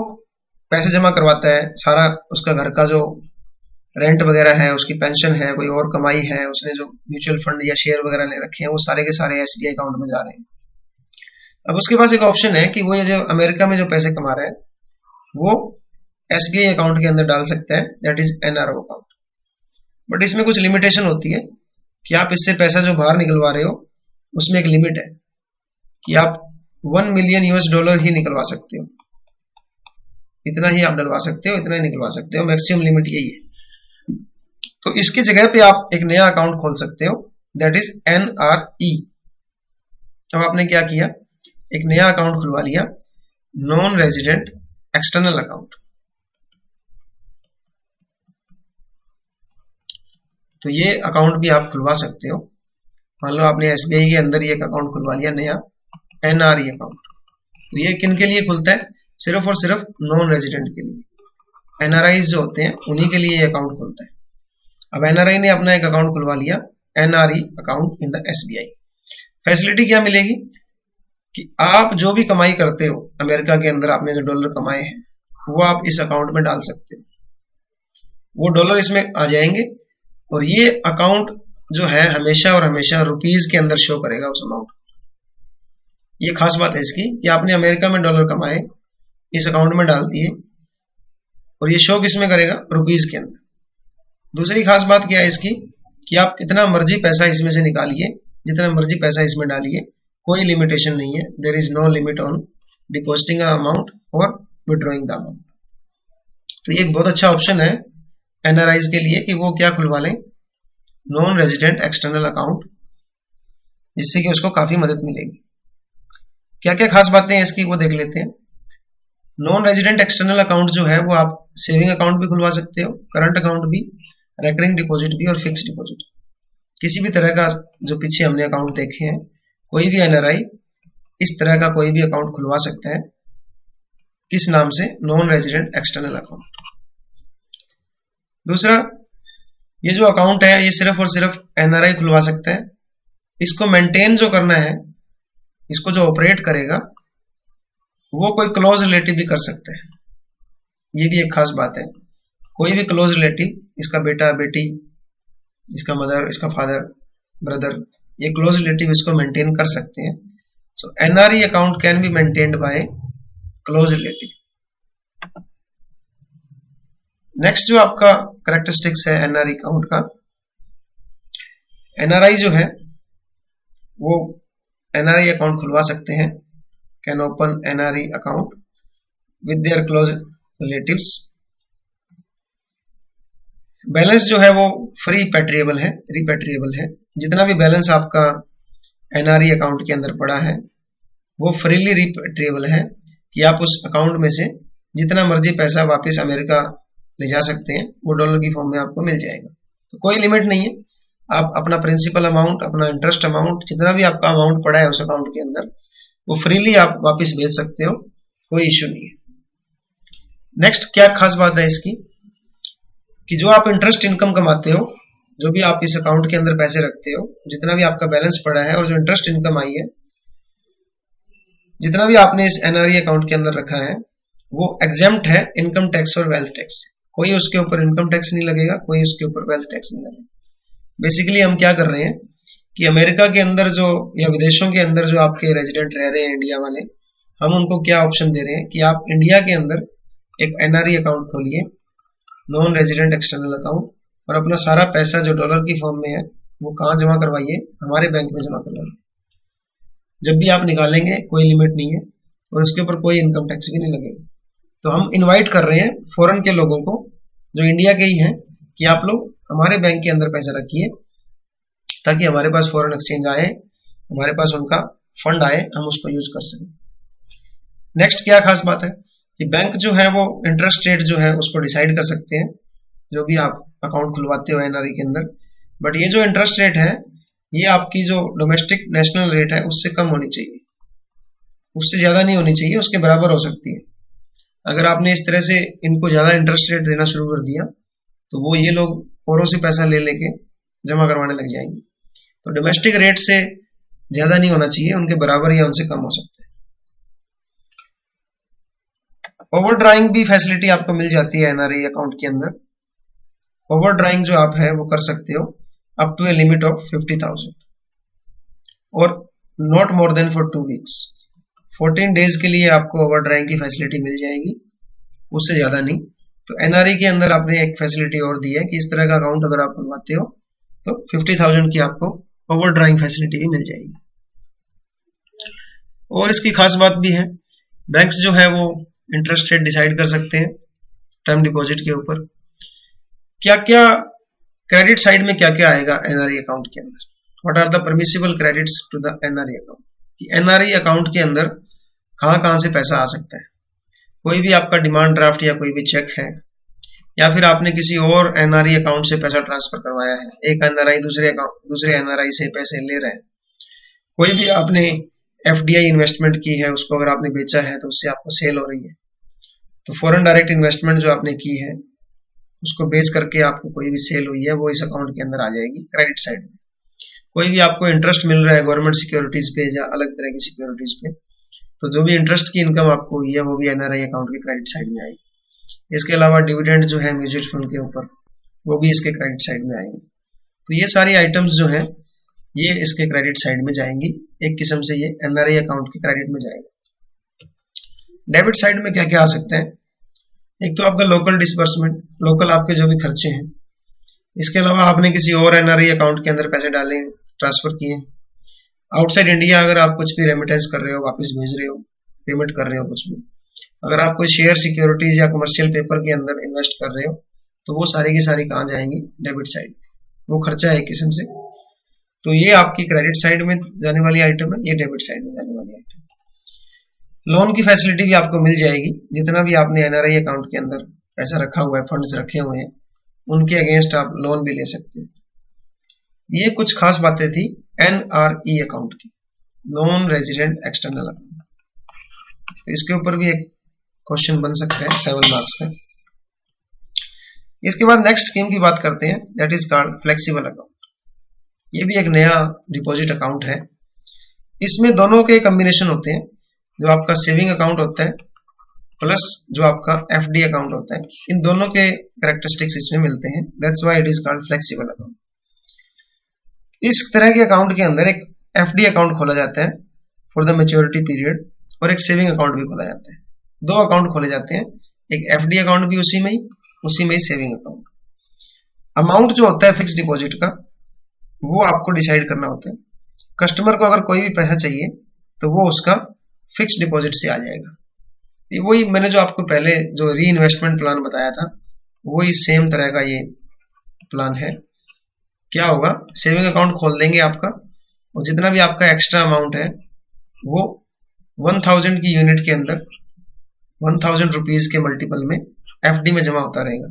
पैसे जमा करवाता है, सारा उसका घर का जो रेंट वगैरह है, उसकी पेंशन है, कोई और कमाई है, उसने जो म्यूचुअल फंड या शेयर वगैरह ले रखे हैं, वो सारे के सारे एसबीआई अकाउंट में जा रहे हैं। अब उसके पास एक ऑप्शन है कि वो ये जो अमेरिका में जो पैसे कमा रहा है वो एसबीआई अकाउंट के अंदर डाल सकता है, that is NRO account. But इसमें कुछ लिमिटेशन होती है कि आप इससे पैसा जो बाहर निकलवा रहे हो उसमें एक लिमिट है कि आप 1 मिलियन यूएस डॉलर ही निकलवा सकते हो, इतना ही आप डलवा सकते हो, इतना ही निकलवा सकते हो, मैक्सिमम लिमिट यही है। तो इसकी जगह पे आप एक नया अकाउंट खोल सकते हो, दैट इज एनआरई। अब आपने क्या किया, एक नया अकाउंट खुलवा लिया, नॉन रेजिडेंट एक्सटर्नल अकाउंट। तो ये अकाउंट भी आप खुलवा सकते हो। मान लो आपने एसबीआई के अंदर ही एक अकाउंट खुलवा लिया नया, एनआरई अकाउंट। तो ये किन के लिए खुलता है, सिर्फ और सिर्फ नॉन रेजिडेंट के लिए। एनआरआई जो होते हैं उन्हीं के लिए ये अकाउंट खुलता है। अब एनआरआई ने अपना एक अकाउंट खुलवा लिया, NRE account in the SBI. Facility क्या मिलेगी कि आप जो भी कमाई करते हो अमेरिका के अंदर, आपने जो डॉलर कमाए हैं वो आप इस अकाउंट में डाल सकते हो, वो डॉलर इसमें आ जाएंगे और ये अकाउंट जो है हमेशा और हमेशा रुपीज के अंदर शो करेगा उस अमाउंट। ये खास बात है इसकी कि आपने अमेरिका में डॉलर कमाए, इस अकाउंट में डाल दिए और ये शो किस में करेगा, रुपीज के अंदर। दूसरी खास बात क्या है इसकी कि आप कितना मर्जी पैसा इसमें से निकालिए, जितना मर्जी पैसा इसमें डालिए, कोई लिमिटेशन नहीं है, there is no limit on depositing amount और विड्रॉइंग द अमाउंट। तो ये एक बहुत अच्छा ऑप्शन है एनआरआईज के लिए कि वो क्या खुलवा लें, नॉन रेजिडेंट एक्सटर्नल अकाउंट, जिससे कि उसको काफी मदद मिलेगी। क्या क्या खास बातें हैं इसकी वो देख लेते हैं। नॉन रेजिडेंट एक्सटर्नल अकाउंट जो है वो आप सेविंग अकाउंट भी खुलवा सकते हो, करंट अकाउंट भी, रेकरिंग डिपॉजिट भी और फिक्स डिपॉजिट। किसी भी तरह का जो पीछे हमने अकाउंट देखे हैं, कोई भी एनआरआई इस तरह का कोई भी अकाउंट खुलवा सकता है, किस नाम से, नॉन रेजिडेंट एक्सटर्नल अकाउंट। दूसरा, ये जो अकाउंट है ये सिर्फ और सिर्फ एनआरआई खुलवा सकता है। इसको मेंटेन जो करना है, इसको जो ऑपरेट करेगा वो कोई क्लोज रिलेटिव भी कर सकता है। ये भी एक खास बात है, कोई भी क्लोज रिलेटिव, इसका बेटा बेटी, इसका मदर, इसका फादर, ब्रदर, ये क्लोज रिलेटिव इसको मेंटेन कर सकते हैं। So NRE account can be maintained by close relative. Next जो आपका कैरेक्टरिस्टिक्स है एनआरई अकाउंट का, एनआरआई जो है वो एनआरई अकाउंट खुलवा सकते हैं, can open NRE account with their close relatives. Balance जो है वो फ्री पैट्रिएबल है, रिपैट्रिएबल है। जितना भी बैलेंस आपका एनआरई अकाउंट के अंदर पड़ा है वो फ्रीली रिपैट्रिएबल है कि आप उस अकाउंट में से जितना मर्जी पैसा वापस अमेरिका ले जा सकते हैं, वो डॉलर की फॉर्म में आपको मिल जाएगा। तो कोई लिमिट नहीं है, आप अपना प्रिंसिपल अमाउंट, अपना इंटरेस्ट अमाउंट, जितना भी आपका अमाउंट पड़ा है उस अकाउंट के अंदर, वो फ्रीली आप वापस भेज सकते हो, कोई इश्यू नहीं है। नेक्स्ट क्या खास बात है इसकी कि जो आप इंटरेस्ट इनकम कमाते हो, जो भी आप इस अकाउंट के अंदर पैसे रखते हो, जितना भी आपका बैलेंस पड़ा है और जो इंटरेस्ट इनकम आई है, जितना भी आपने इस एनआरई अकाउंट के अंदर रखा है, वो एग्जेम्प्ट है इनकम टैक्स और वेल्थ टैक्स। कोई उसके ऊपर इनकम टैक्स नहीं लगेगा, कोई उसके ऊपर वेल्थ टैक्स नहीं लगेगा। बेसिकली हम क्या कर रहे हैं कि अमेरिका के अंदर जो या विदेशों के अंदर जो आपके रेजिडेंट रह रहे हैं इंडिया वाले, हम उनको क्या ऑप्शन दे रहे हैं कि आप इंडिया के अंदर एक एनआरई अकाउंट खोलिए, नॉन रेजिडेंट एक्सटर्नल अकाउंट, और अपना सारा पैसा जो डॉलर की फॉर्म में है वो कहाँ जमा करवाइए, हमारे बैंक में जमा करवाइए। जब भी आप निकालेंगे कोई लिमिट नहीं है और उसके ऊपर कोई इनकम टैक्स भी नहीं लगेगा। तो हम इनवाइट कर रहे हैं फॉरेन के लोगों को जो इंडिया के ही हैं कि आप लोग हमारे बैंक के अंदर पैसा रखिए ताकि हमारे पास फॉरेन एक्सचेंज आए, हमारे पास उनका फंड आए, हम उसको यूज कर सकें। नेक्स्ट क्या खास बात है कि बैंक जो है वो इंटरेस्ट रेट जो है उसको डिसाइड कर सकते हैं जो भी आप अकाउंट खुलवाते हो एनआरई के अंदर। बट ये जो इंटरेस्ट रेट है ये आपकी जो डोमेस्टिक नेशनल रेट है उससे कम होनी चाहिए, उससे ज्यादा नहीं होनी चाहिए, उसके बराबर हो सकती है। अगर आपने इस तरह से इनको ज्यादा इंटरेस्ट रेट देना शुरू कर दिया तो वो ये लोग औरों से पैसा ले लेके जमा करवाने लग जाएंगे। तो डोमेस्टिक रेट से ज्यादा नहीं होना चाहिए, उनके बराबर या उनसे कम हो सकते हैं। ओवर ड्राइंग भी फैसिलिटी आपको मिल जाती है एनआरई अकाउंट के अंदर। ओवर ड्राइंग जो आप है वो कर सकते हो up to a limit of 50,000 और not more than for 2 weeks. 14 days के लिए आपको ओवर ड्राइंग की फैसिलिटी मिल जाएगी, उससे ज्यादा नहीं। तो एनआरई के अंदर आपने एक फैसिलिटी और दी है कि इस तरह का अकाउंट अगर आप खुलवाते हो तो 50,000 की आपको ओवर ड्राइंग फैसिलिटी भी मिल जाएगी। और इसकी खास बात भी है, बैंक्स जो है वो इंटरेस्ट रेट डिसाइड कर सकते हैं टर्म डिपॉजिट के ऊपर। क्या क्या क्रेडिट साइड में क्या क्या आएगा एनआरई अकाउंट के अंदर, what are the permissible credits to the NRE account. NRE account के अंदर कहां से पैसा आ सकता है। कोई भी आपका डिमांड ड्राफ्ट या कोई भी चेक है, या फिर आपने किसी और एनआरई अकाउंट से पैसा ट्रांसफर करवाया है, एक एनआरई दूसरे एनआरई से पैसे ले रहे हैं, कोई भी आपने एफडीआई इन्वेस्टमेंट की है उसको अगर आपने बेचा है तो उससे आपको सेल हो रही है, तो फॉरेन डायरेक्ट इन्वेस्टमेंट जो आपने की है उसको बेच करके आपको कोई भी सेल हुई है वो इस अकाउंट के अंदर आ जाएगी क्रेडिट साइड में। कोई भी आपको इंटरेस्ट मिल रहा है गवर्नमेंट सिक्योरिटीज पे या अलग तरह की सिक्योरिटीज पे, तो जो भी इंटरेस्ट की इनकम आपको हुई है वो भी एनआरई अकाउंट के क्रेडिट साइड में आएगी। इसके अलावा डिविडेंड जो है म्यूचुअल फंड के ऊपर वो भी इसके क्रेडिट साइड में आएंगे। तो ये सारी आइटम्स जो है ये इसके क्रेडिट साइड में जाएंगी, एक किस्म से ये एनआरई अकाउंट के क्रेडिट में जाएगा। डेबिट साइड में क्या क्या आ सकता है, एक तो आपका लोकल डिसबर्समेंट, लोकल आपके जो भी खर्चे हैं। इसके अलावा आपने किसी और एनआरई अकाउंट के अंदर पैसे डाले, ट्रांसफर किए। आउटसाइड इंडिया अगर आप कुछ भी रेमिटेंस कर रहे हो, वापस भेज रहे हो, पेमेंट कर रहे हो कुछ भी, अगर आप कोई शेयर सिक्योरिटीज या कमर्शियल पेपर के अंदर इन्वेस्ट कर रहे हो तो वो सारी की सारी कहाँ जाएंगी, डेबिट साइड। वो खर्चा है एक किस्म से। तो ये आपकी क्रेडिट साइड में जाने वाली आइटम है, ये डेबिट साइड में जाने वाली आइटम। लोन की फैसिलिटी भी आपको मिल जाएगी, जितना भी आपने एनआरई अकाउंट के अंदर पैसा रखा हुआ है, फंड्स रखे हुए हैं, उनके अगेंस्ट आप लोन भी ले सकते हैं। ये कुछ खास बातें थी एनआरई अकाउंट की, नॉन रेजिडेंट एक्सटर्नल अकाउंट। तो इसके ऊपर भी एक क्वेश्चन बन सकता है 7 मार्क्स का। इसके बाद नेक्स्ट स्कीम की बात करते हैं, that is called flexible account. ये भी एक नया डिपॉजिट अकाउंट है। इसमें दोनों के कॉम्बिनेशन होते हैं, जो आपका सेविंग अकाउंट होता है प्लस जो आपका एफडी अकाउंट होता है, इन दोनों के कैरेक्टरिस्टिक्स इसमें मिलते हैं। That's why it is called flexible account. इस तरह के अकाउंट के अंदर एक एफडी अकाउंट खोला जाता है फॉर द मैच्योरिटी पीरियड और एक सेविंग अकाउंट भी खोला जाता है। 2 अकाउंट खोले जाते हैं, एक एफडी अकाउंट भी उसी में ही सेविंग अकाउंट। अमाउंट जो होता है फिक्स डिपॉजिट का वो आपको डिसाइड करना होता है। कस्टमर को अगर कोई भी पैसा चाहिए तो वो उसका फिक्स डिपॉजिट से आ जाएगा। ये वही मैंने जो आपको पहले जो री इन्वेस्टमेंट प्लान बताया था वही सेम तरह का ये प्लान है। क्या होगा, सेविंग अकाउंट खोल देंगे आपका और जितना भी आपका एक्स्ट्रा अमाउंट है वो 1000 की यूनिट के अंदर 1000 रुपीज के मल्टीपल में एफडी में जमा होता रहेगा।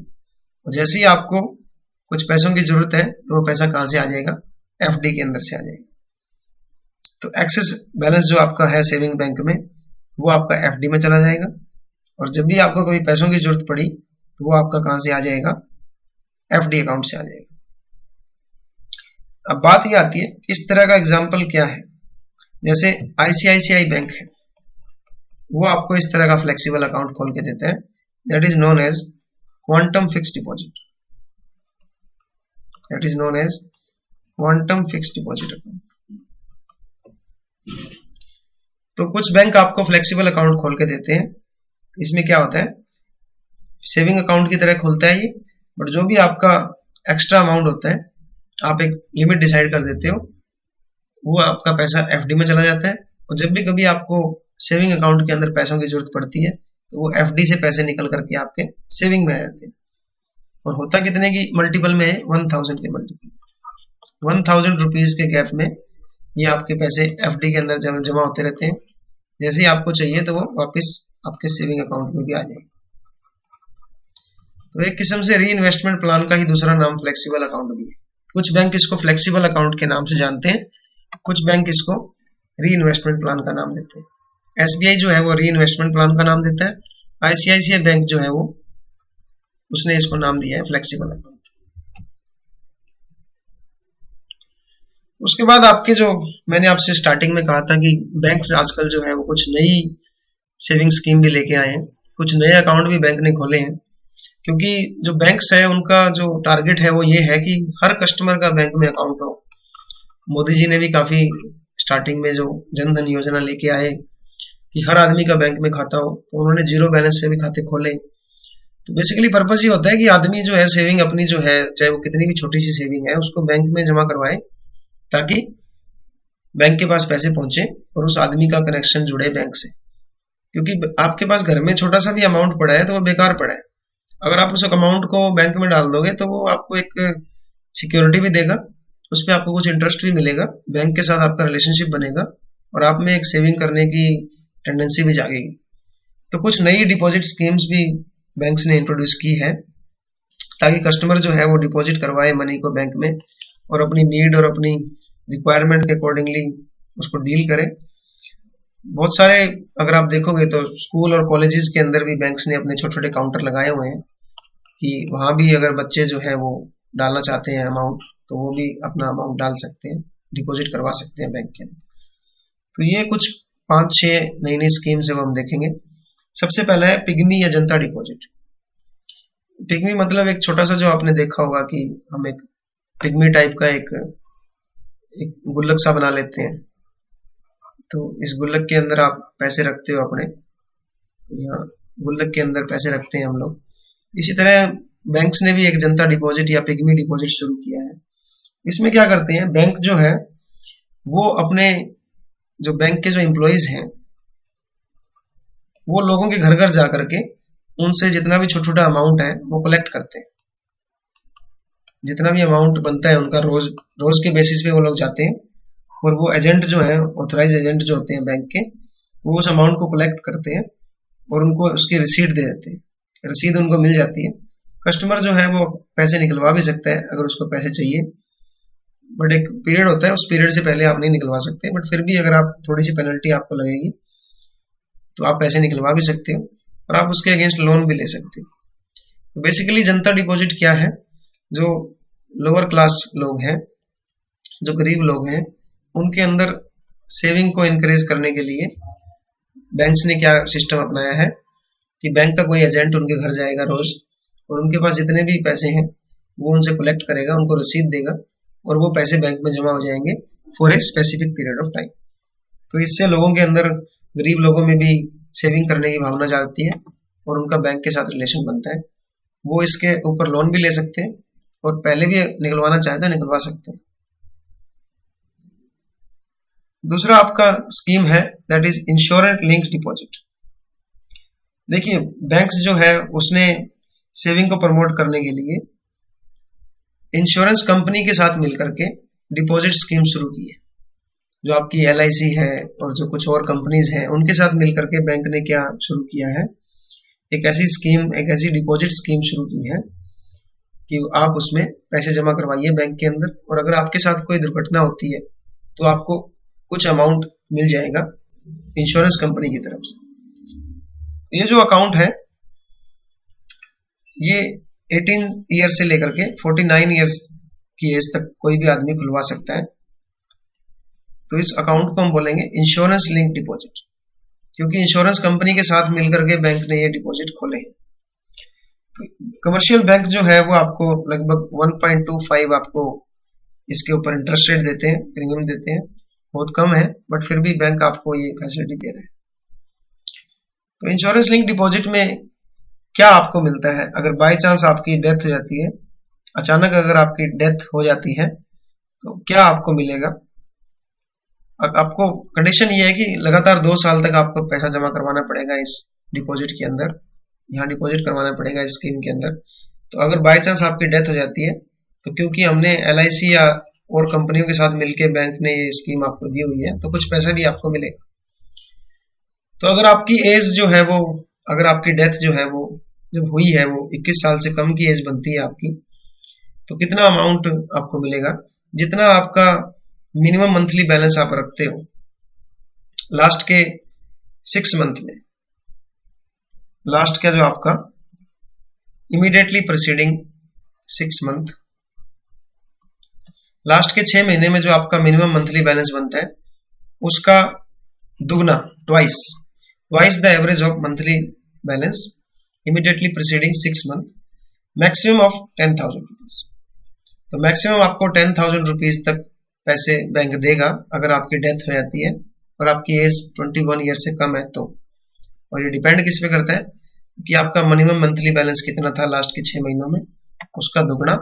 और जैसे ही आपको कुछ पैसों की जरूरत है तो वो पैसा कहां से आ जाएगा, एफडी के अंदर से आ जाएगा। तो एक्सेस बैलेंस जो आपका है सेविंग बैंक में वो आपका एफडी में चला जाएगा, और जब भी आपको कभी पैसों की जरूरत पड़ी तो वो आपका कहां से आ जाएगा, एफडी अकाउंट से आ जाएगा। अब बात ये आती है इस तरह का एग्जाम्पल क्या है, जैसे आईसीआईसीआई बैंक है, वो आपको इस तरह का फ्लेक्सिबल अकाउंट खोल के देता है, that is known as quantum fix deposit. That is known as quantum fix deposit account. तो कुछ बैंक आपको फ्लेक्सिबल अकाउंट खोल के देते हैं। इसमें क्या होता है, सेविंग अकाउंट की तरह खुलता है ये, बट जो भी आपका एक्स्ट्रा अमाउंट होता है आप एक लिमिट डिसाइड कर देते हो, वो आपका पैसा एफडी में चला जाता है। और जब भी कभी आपको सेविंग अकाउंट के अंदर पैसों की जरूरत पड़ती है तो वो एफडी से पैसे निकल करके आपके सेविंग में आ जाते हैं। और होता कितने की मल्टीपल में है, 1000 के मल्टीपल, 1000 रुपीज के गैप में ये आपके पैसे एफडी के अंदर जमा होते रहते हैं। जैसे ही आपको चाहिए तो वो वापस आपके सेविंग अकाउंट में भी आ जाएंगे। तो एक किस्म से री इन्वेस्टमेंट प्लान का ही दूसरा नाम फ्लेक्सिबल अकाउंट भी है। कुछ बैंक इसको फ्लेक्सिबल अकाउंट के नाम से जानते हैं, कुछ बैंक इसको री इन्वेस्टमेंट प्लान का नाम देते हैं। एसबीआई जो है वो री इन्वेस्टमेंट प्लान का नाम देता है, आईसीआईसीआई बैंक जो है वो उसने इसको नाम दिया है फ्लेक्सिबल अकाउंट। उसके बाद आपके जो मैंने आपसे स्टार्टिंग में कहा था कि बैंक्स आजकल जो है वो कुछ नई सेविंग स्कीम भी लेके आए हैं, कुछ नए अकाउंट भी बैंक ने खोले हैं। क्योंकि जो बैंक्स है उनका जो टारगेट है वो ये है कि हर कस्टमर का बैंक में अकाउंट हो। मोदी जी ने भी काफी स्टार्टिंग में जो जनधन योजना लेके आए कि हर आदमी का बैंक में खाता हो, तो उन्होंने जीरो बैलेंस पे भी खाते खोले। तो बेसिकली पर्पस ये होता है कि आदमी जो है सेविंग अपनी जो है, चाहे वो कितनी भी छोटी सी सेविंग है, उसको बैंक में जमा करवाए ताकि बैंक के पास पैसे पहुंचे और उस आदमी का कनेक्शन जुड़े बैंक से। क्योंकि आपके पास घर में छोटा सा भी अमाउंट पड़ा है तो वो बेकार पड़ा है। अगर आप उस अमाउंट को बैंक में डाल दोगे तो वो आपको एक सिक्योरिटी भी देगा, उस पर आपको कुछ इंटरेस्ट भी मिलेगा, बैंक के साथ आपका रिलेशनशिप बनेगा और आप में एक सेविंग करने की टेंडेंसी भी जागेगी। तो कुछ नई डिपॉजिट स्कीम्स भी बैंक्स ने इंट्रोड्यूस की है ताकि कस्टमर जो है वो डिपॉजिट करवाए मनी को बैंक में और अपनी नीड और अपनी रिक्वायरमेंट के अकॉर्डिंगली उसको डील करे। बहुत सारे अगर आप देखोगे तो स्कूल और कॉलेजेस के अंदर भी बैंक्स ने अपने छोटे छोटे काउंटर लगाए हुए हैं कि वहां भी अगर बच्चे जो है वो डालना चाहते हैं अमाउंट तो वो भी अपना अमाउंट डाल सकते हैं, डिपॉजिट करवा सकते हैं बैंक के अंदर। तो ये कुछ 5-6 नई नई स्कीम्स है वो हम देखेंगे। सबसे पहला है पिग्मी या जनता डिपॉजिट। पिग्मी मतलब एक छोटा सा, जो आपने देखा होगा कि हम एक पिग्मी टाइप का एक गुल्लक सा बना लेते हैं, तो इस गुल्लक के अंदर आप पैसे रखते हो अपने, यहाँ गुल्लक के अंदर पैसे रखते हैं हम लोग। इसी तरह बैंक्स ने भी एक जनता डिपॉजिट या पिग्मी डिपॉजिट शुरू किया है। इसमें क्या करते हैं, बैंक जो है वो अपने जो बैंक के जो एम्प्लॉइज हैं वो लोगों के घर घर जा करके उनसे जितना भी छोटा छोटा अमाउंट है वो कलेक्ट करते हैं। जितना भी अमाउंट बनता है उनका रोज रोज के बेसिस पे वो लोग जाते हैं और वो एजेंट जो है, ऑथराइज एजेंट जो होते हैं बैंक के, वो उस अमाउंट को कलेक्ट करते हैं और उनको उसकी रिसीट दे देते हैं। रसीद उनको मिल जाती है। कस्टमर जो है वो पैसे निकलवा भी सकता है अगर उसको पैसे चाहिए, बट एक पीरियड होता है, उस पीरियड से पहले आप नहीं निकलवा सकते। बट फिर भी अगर आप थोड़ी सी पेनल्टी आपको लगेगी तो आप पैसे निकलवा भी सकते हो और आप उसके अगेंस्ट लोन भी ले सकते हो। तो बेसिकली जनता डिपॉजिट क्या है, जो लोअर क्लास लोग हैं, जो गरीब लोग हैं, उनके अंदर सेविंग को इनकरेज करने के लिए बैंक्स ने क्या सिस्टम अपनाया है कि बैंक का कोई एजेंट उनके घर जाएगा रोज और उनके पास जितने भी पैसे हैं वो उनसे कलेक्ट करेगा, उनको रसीद देगा और वो पैसे बैंक में जमा हो जाएंगे for a specific period of time. तो इससे लोगों के अंदर, गरीब लोगों में भी सेविंग करने की भावना जागती है और उनका बैंक के साथ रिलेशन बनता है। वो इसके ऊपर लोन भी ले सकते हैं और पहले भी निकलवाना चाहे तो निकलवा सकते हैं। दूसरा आपका स्कीम है that is insurance linked deposit. देखिए बैंक्स जो है उसने सेविंग को प्रमोट करने के लिए इंश्योरेंस कंपनी के साथ मिलकर के डिपॉजिट स्कीम शुरू की है। जो आपकी LIC है और जो कुछ और कंपनीज हैं उनके साथ मिलकर के बैंक ने क्या शुरू किया है, एक ऐसी स्कीम, एक ऐसी डिपॉजिट स्कीम शुरू की है कि आप उसमें पैसे जमा करवाइए बैंक के अंदर और अगर आपके साथ कोई दुर्घटना होती है तो आपको कुछ अमाउंट मिल जाएगा इंश्योरेंस कंपनी की तरफ से। ये जो अकाउंट है ये 18 ईयर से लेकर के 49 ईयर्स की एज तक कोई भी आदमी खुलवा सकता है। तो इस अकाउंट को हम बोलेंगे इंश्योरेंस लिंक डिपॉजिट, क्योंकि इंश्योरेंस कंपनी के साथ मिलकर के बैंक ने ये डिपॉजिट खोले हैं। कमर्शियल बैंक जो है वो आपको लगभग 1.25 आपको इसके ऊपर इंटरेस्ट रेट देते हैं, प्रीमियम देते हैं, बहुत कम है बट फिर भी बैंक आपको ये फैसिलिटी दे रहे हैं। तो इंश्योरेंस लिंक डिपॉजिट में क्या आपको मिलता है, अगर बाय चांस आपकी डेथ हो जाती है, अचानक अगर आपकी डेथ हो जाती है तो क्या आपको मिलेगा? आपको कंडीशन ये है कि लगातार 2 साल तक आपको पैसा जमा करवाना पड़ेगा इस डिपॉजिट के अंदर, यहाँ डिपॉजिट करवाना पड़ेगा इस स्कीम के अंदर। तो अगर बाय चांस आपकी डेथ हो जाती है, तो क्योंकि हमने LIC या और कंपनियों के साथ मिलकर बैंक ने ये स्कीम आपको दी हुई है, तो कुछ पैसा भी आपको मिलेगा। तो अगर आपकी एज जो है वो, अगर आपकी डेथ जो है वो जब हुई है वो 21 साल से कम की एज बनती है आपकी, तो कितना अमाउंट आपको मिलेगा? जितना आपका मिनिमम मंथली बैलेंस आप रखते हो लास्ट के 6 मंथ में, लास्ट का जो आपका इमीडिएटली प्रीसीडिंग 6 मंथ, लास्ट के 6 महीने में जो आपका मिनिमम मंथली बैलेंस बनता है उसका दुगना, twice the average of monthly balance immediately preceding 6 month, maximum of 10,000 rupees. तो मैक्सिमम आपको 10,000 रुपीज तक पैसे बैंक देगा अगर आपकी डेथ हो जाती है और आपकी एज 21 ईयर से कम है तो। और ये डिपेंड किस पे करता है कि आपका मिनिमम मंथली बैलेंस कितना था लास्ट के 6 महीनों में, उसका दुगना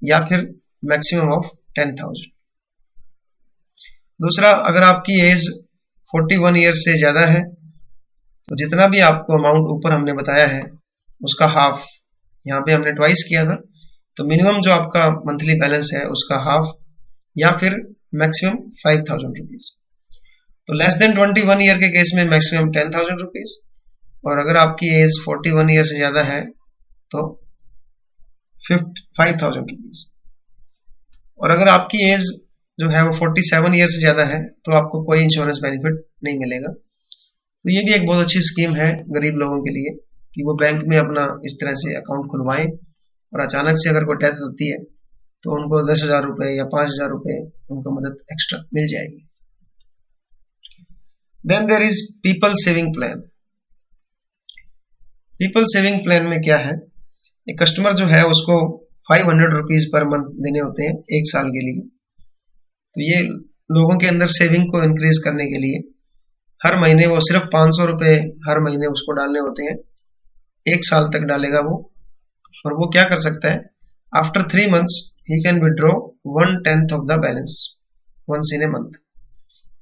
या फिर मैक्सिमम ऑफ 10,000। दूसरा, अगर आपकी एज 41 ईयर से ज्यादा है तो जितना भी आपको अमाउंट ऊपर हमने बताया है उसका हाफ, यहाँ पे हमने ट्वाइस किया था, तो मिनिमम जो आपका मंथली बैलेंस है उसका हाफ या फिर मैक्सिमम 5,000 रुपीज। तो लेस देन 21 ईयर के केस में मैक्सिमम 10,000 रुपीज, और अगर आपकी एज 41 ईयर से ज्यादा है तो 5,000 रुपीज। और अगर आपकी एज जो है वो 47 ईयर से ज्यादा है तो आपको कोई इंश्योरेंस बेनिफिट नहीं मिलेगा। तो ये भी एक बहुत अच्छी स्कीम है गरीब लोगों के लिए कि वो बैंक में अपना इस तरह से अकाउंट खुलवाएं, और अचानक से अगर कोई डेथ होती है तो उनको 10,000 रुपए या 5,000 रुपए उनको मदद एक्स्ट्रा मिल जाएगी। Then there is people saving plan. People saving plan में क्या है, एक कस्टमर जो है उसको 500 रुपीज पर मंथ देने होते हैं 1 साल के लिए। तो ये लोगों के अंदर सेविंग को इंक्रीज करने के लिए हर महीने वो सिर्फ 500 रुपए हर महीने उसको डालने होते हैं, 1 साल तक डालेगा वो। और वो क्या कर सकता है, after 3 months he can withdraw 1/10 of the balance once in a month.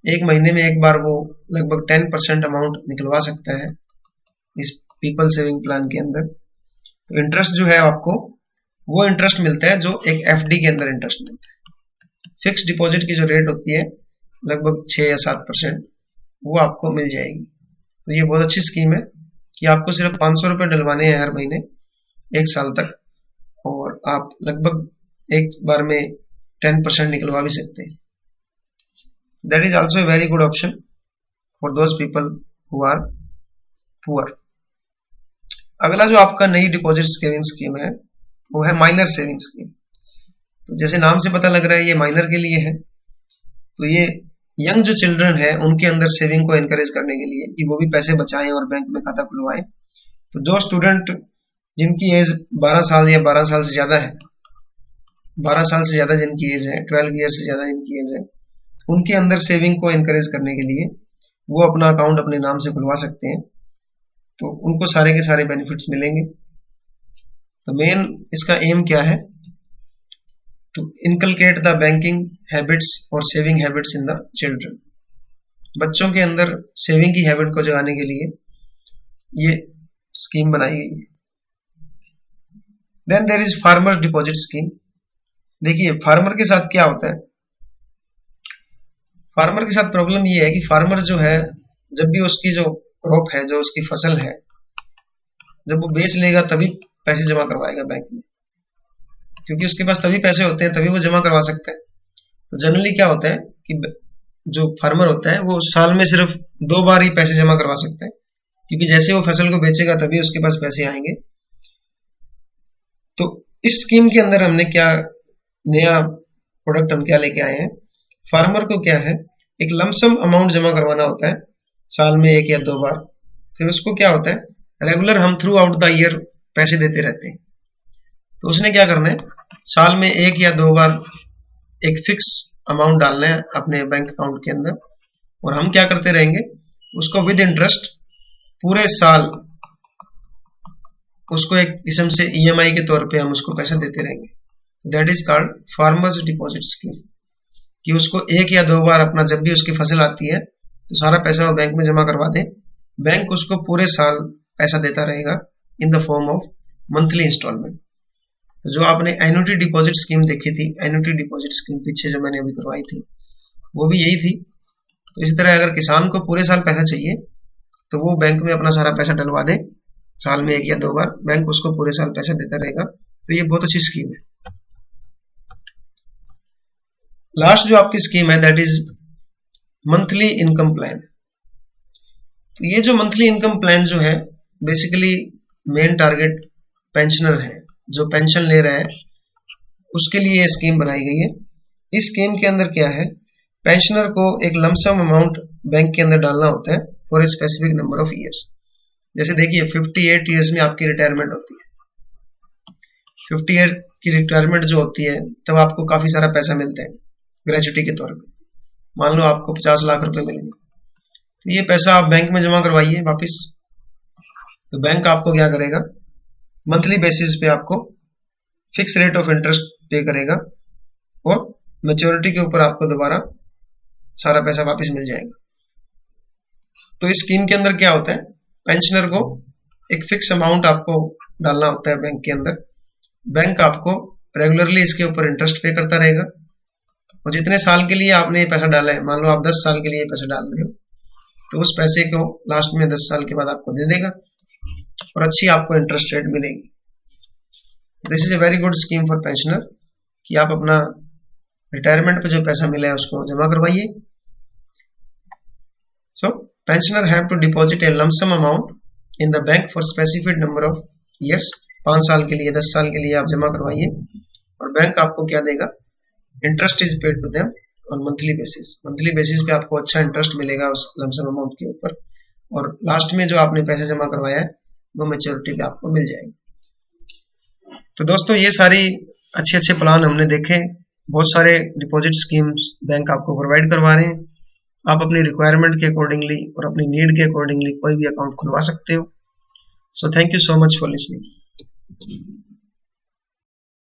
1 महीने में एक बार वो लगभग 10% अमाउंट निकलवा सकता है इस पीपल सेविंग प्लान के अंदर। तो इंटरेस्ट जो है आपको वो इंटरेस्ट मिलता है जो एक FD के अंदर इंटरेस्ट मिलता है। फिक्स डिपॉजिट की जो रेट होती है लगभग 6 या 7% वो आपको मिल जाएगी। तो ये बहुत अच्छी स्कीम है कि आपको सिर्फ 500 रुपए डलवाने हैं हर महीने 1 साल तक, और आप लगभग एक बार में 10% निकलवा भी सकते हैं। That is also a very good option for those people who are poor. अगला जो आपका नई डिपॉजिट सेविंग स्कीम है वो है माइनर सेविंग स्कीम। तो जैसे नाम से पता लग रहा है ये माइनर के लिए है। तो ये यंग जो चिल्ड्रन है उनके अंदर सेविंग को एनकरेज करने के लिए कि वो भी पैसे बचाएं और बैंक में खाता खुलवाएं। तो जो स्टूडेंट जिनकी एज 12 साल या 12 साल से ज्यादा है, 12 साल से ज्यादा जिनकी एज है, 12 ईयर से ज्यादा जिनकी एज है, उनके अंदर सेविंग को एनकरेज करने के लिए वो अपना अकाउंट अपने नाम से खुलवा सकते हैं। तो उनको सारे के सारे बेनिफिट्स मिलेंगे। तो मेन इसका एम क्या है, to inculcate the banking habits और saving habits in the children. बच्चों के अंदर सेविंग की हैबिट को जगाने के लिए ये स्कीम बनाई गई है। Then there is farmer deposit scheme. देखिए फार्मर के साथ क्या होता है, फार्मर के साथ प्रॉब्लम ये है कि फार्मर जो है जब भी उसकी जो क्रॉप है, जो उसकी फसल है, जब वो बेच लेगा तभी पैसे जमा करवाएगा बैंक में, क्योंकि उसके पास तभी पैसे होते हैं, तभी वो जमा करवा सकता है। तो जनरली क्या होता है कि जो फार्मर होता है वो साल में सिर्फ 2 बार ही पैसे जमा करवा सकता है, क्योंकि जैसे वो फसल को बेचेगा तभी उसके पास पैसे आएंगे। तो इस स्कीम के अंदर हमने क्या नया प्रोडक्ट हम क्या लेके आए हैं, फार्मर को क्या है एक लमसम अमाउंट जमा करवाना होता है साल में 1 या 2 बार। फिर उसको क्या होता है रेगुलर हम थ्रू आउट द ईयर पैसे देते रहते हैं। तो उसने क्या करना है, साल में 1 या 2 बार एक फिक्स अमाउंट डालना है अपने बैंक अकाउंट के अंदर, और हम क्या करते रहेंगे उसको विद इंटरेस्ट पूरे साल उसको एक किस्म से EMI के तौर पे हम उसको पैसा देते रहेंगे। That is called farmers deposit scheme. कि उसको 1 या 2 बार अपना जब भी उसकी फसल आती है तो सारा पैसा वो बैंक में जमा करवा दे। बैंक उसको पूरे साल पैसा देता रहेगा in the form of monthly instalment. तो जो आपने एन्युटी डिपॉजिट स्कीम देखी थी, एन्युटी डिपॉजिट स्कीम पीछे जो मैंने अभी करवाई थी, वो भी यही थी। तो इसी तरह अगर किसान को पूरे साल पैसा चाहिए तो वो बैंक में अपना सारा पैसा डलवा दे, साल में 1 या 2 बार बैंक उसको पूरे साल पैसा देता रहेगा। तो ये बहुत अच्छी स्कीम है। लास्ट जो आपकी स्कीम है that is monthly income plan. तो ये जो मंथली इनकम प्लान जो है बेसिकली मेन टारगेट पेंशनर है, जो पेंशन ले रहे हैं उसके लिए ये स्कीम बनाई गई है। इस स्कीम के अंदर क्या है, पेंशनर को एक लमसम अमाउंट बैंक के अंदर डालना होता है for a specific number of years. जैसे देखिए 58 ईयर्स में आपकी रिटायरमेंट होती है। 50 ईयर की रिटायरमेंट जो होती है तब आपको काफी सारा पैसा मिलता है ग्रेच्युटी के तौर पे। मान लो आपको 50 लाख रुपए मिलेंगे, तो ये पैसा आप बैंक में जमा करवाइए वापिस। तो बैंक आपको क्या करेगा, मंथली बेसिस पे आपको फिक्स रेट ऑफ इंटरेस्ट पे करेगा और मैच्योरिटी के ऊपर आपको दोबारा सारा पैसा वापस मिल जाएगा। तो इस स्कीम के अंदर क्या होता है, पेंशनर को एक फिक्स अमाउंट आपको डालना होता है बैंक के अंदर। बैंक आपको रेगुलरली इसके ऊपर इंटरेस्ट पे करता रहेगा और जितने साल के लिए आपने ये पैसा डाला है, मान लो आप 10 साल के लिए पैसा डाल रहे हो, तो उस पैसे को लास्ट में 10 साल के बाद आपको दे देगा और अच्छी आपको इंटरेस्ट रेट मिलेगी। This is a very good scheme for pensioner कि आप अपना रिटायरमेंट पे जो पैसा मिला है उसको जमा करवाइए। So pensioner have to deposit a lump sum amount in the bank for specific number of years. 5 साल के लिए, 10 साल के लिए आप जमा करवाइए और बैंक आपको क्या देगा, interest is paid to them on monthly basis. Monthly basis पे आपको अच्छा इंटरेस्ट मिलेगा उस लमसम अमाउंट के ऊपर और लास्ट में जो आपने पैसे जमा करवाया है वो मैच्योरिटी पे आपको मिल जाएगी। तो दोस्तों ये सारी अच्छे प्लान हमने देखे, बहुत सारे डिपॉजिट स्कीम्स बैंक आपको प्रोवाइड करवा रहे हैं। आप अपनी रिक्वायरमेंट के अकॉर्डिंगली और अपनी नीड के अकॉर्डिंगली कोई भी अकाउंट खुलवा सकते हो। So thank you so much for listening.